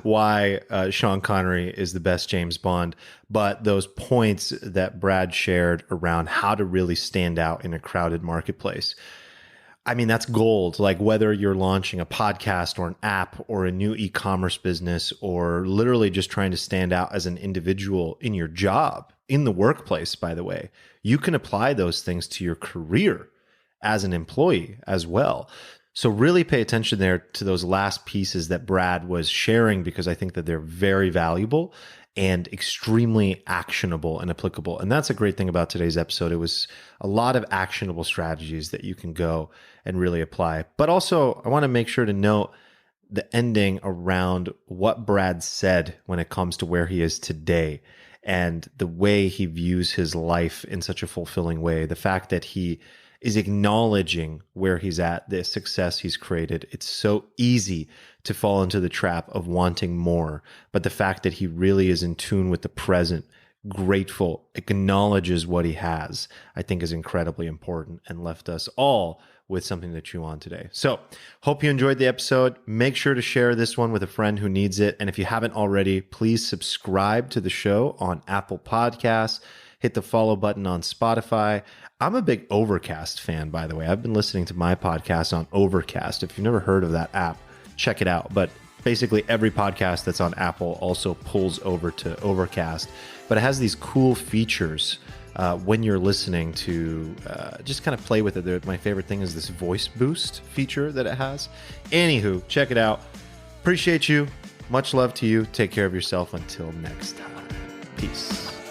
why Sean Connery is the best James Bond, but those points that Brad shared around how to really stand out in a crowded marketplace. I mean, that's gold. Like whether you're launching a podcast or an app or a new e-commerce business, or literally just trying to stand out as an individual in your job, in the workplace, by the way, you can apply those things to your career as an employee as well. So really pay attention there to those last pieces that Brad was sharing, because I think that they're very valuable and extremely actionable and applicable. And that's a great thing about today's episode. It was a lot of actionable strategies that you can go and really apply. But also, I want to make sure to note the ending around what Brad said when it comes to where he is today and the way he views his life in such a fulfilling way. The fact that he is acknowledging where he's at, the success he's created. It's so easy to fall into the trap of wanting more. But the fact that he really is in tune with the present, grateful, acknowledges what he has, I think is incredibly important and left us all with something to chew on today. So hope you enjoyed the episode. Make sure to share this one with a friend who needs it. And if you haven't already, please subscribe to the show on Apple Podcasts. Hit the follow button on Spotify. I'm a big Overcast fan, by the way. I've been listening to my podcast on Overcast. If you've never heard of that app, check it out. But basically every podcast that's on Apple also pulls over to Overcast. But it has these cool features when you're listening to just kind of play with it. My favorite thing is this voice boost feature that it has. Anywho, check it out. Appreciate you. Much love to you. Take care of yourself. Until next time. Peace.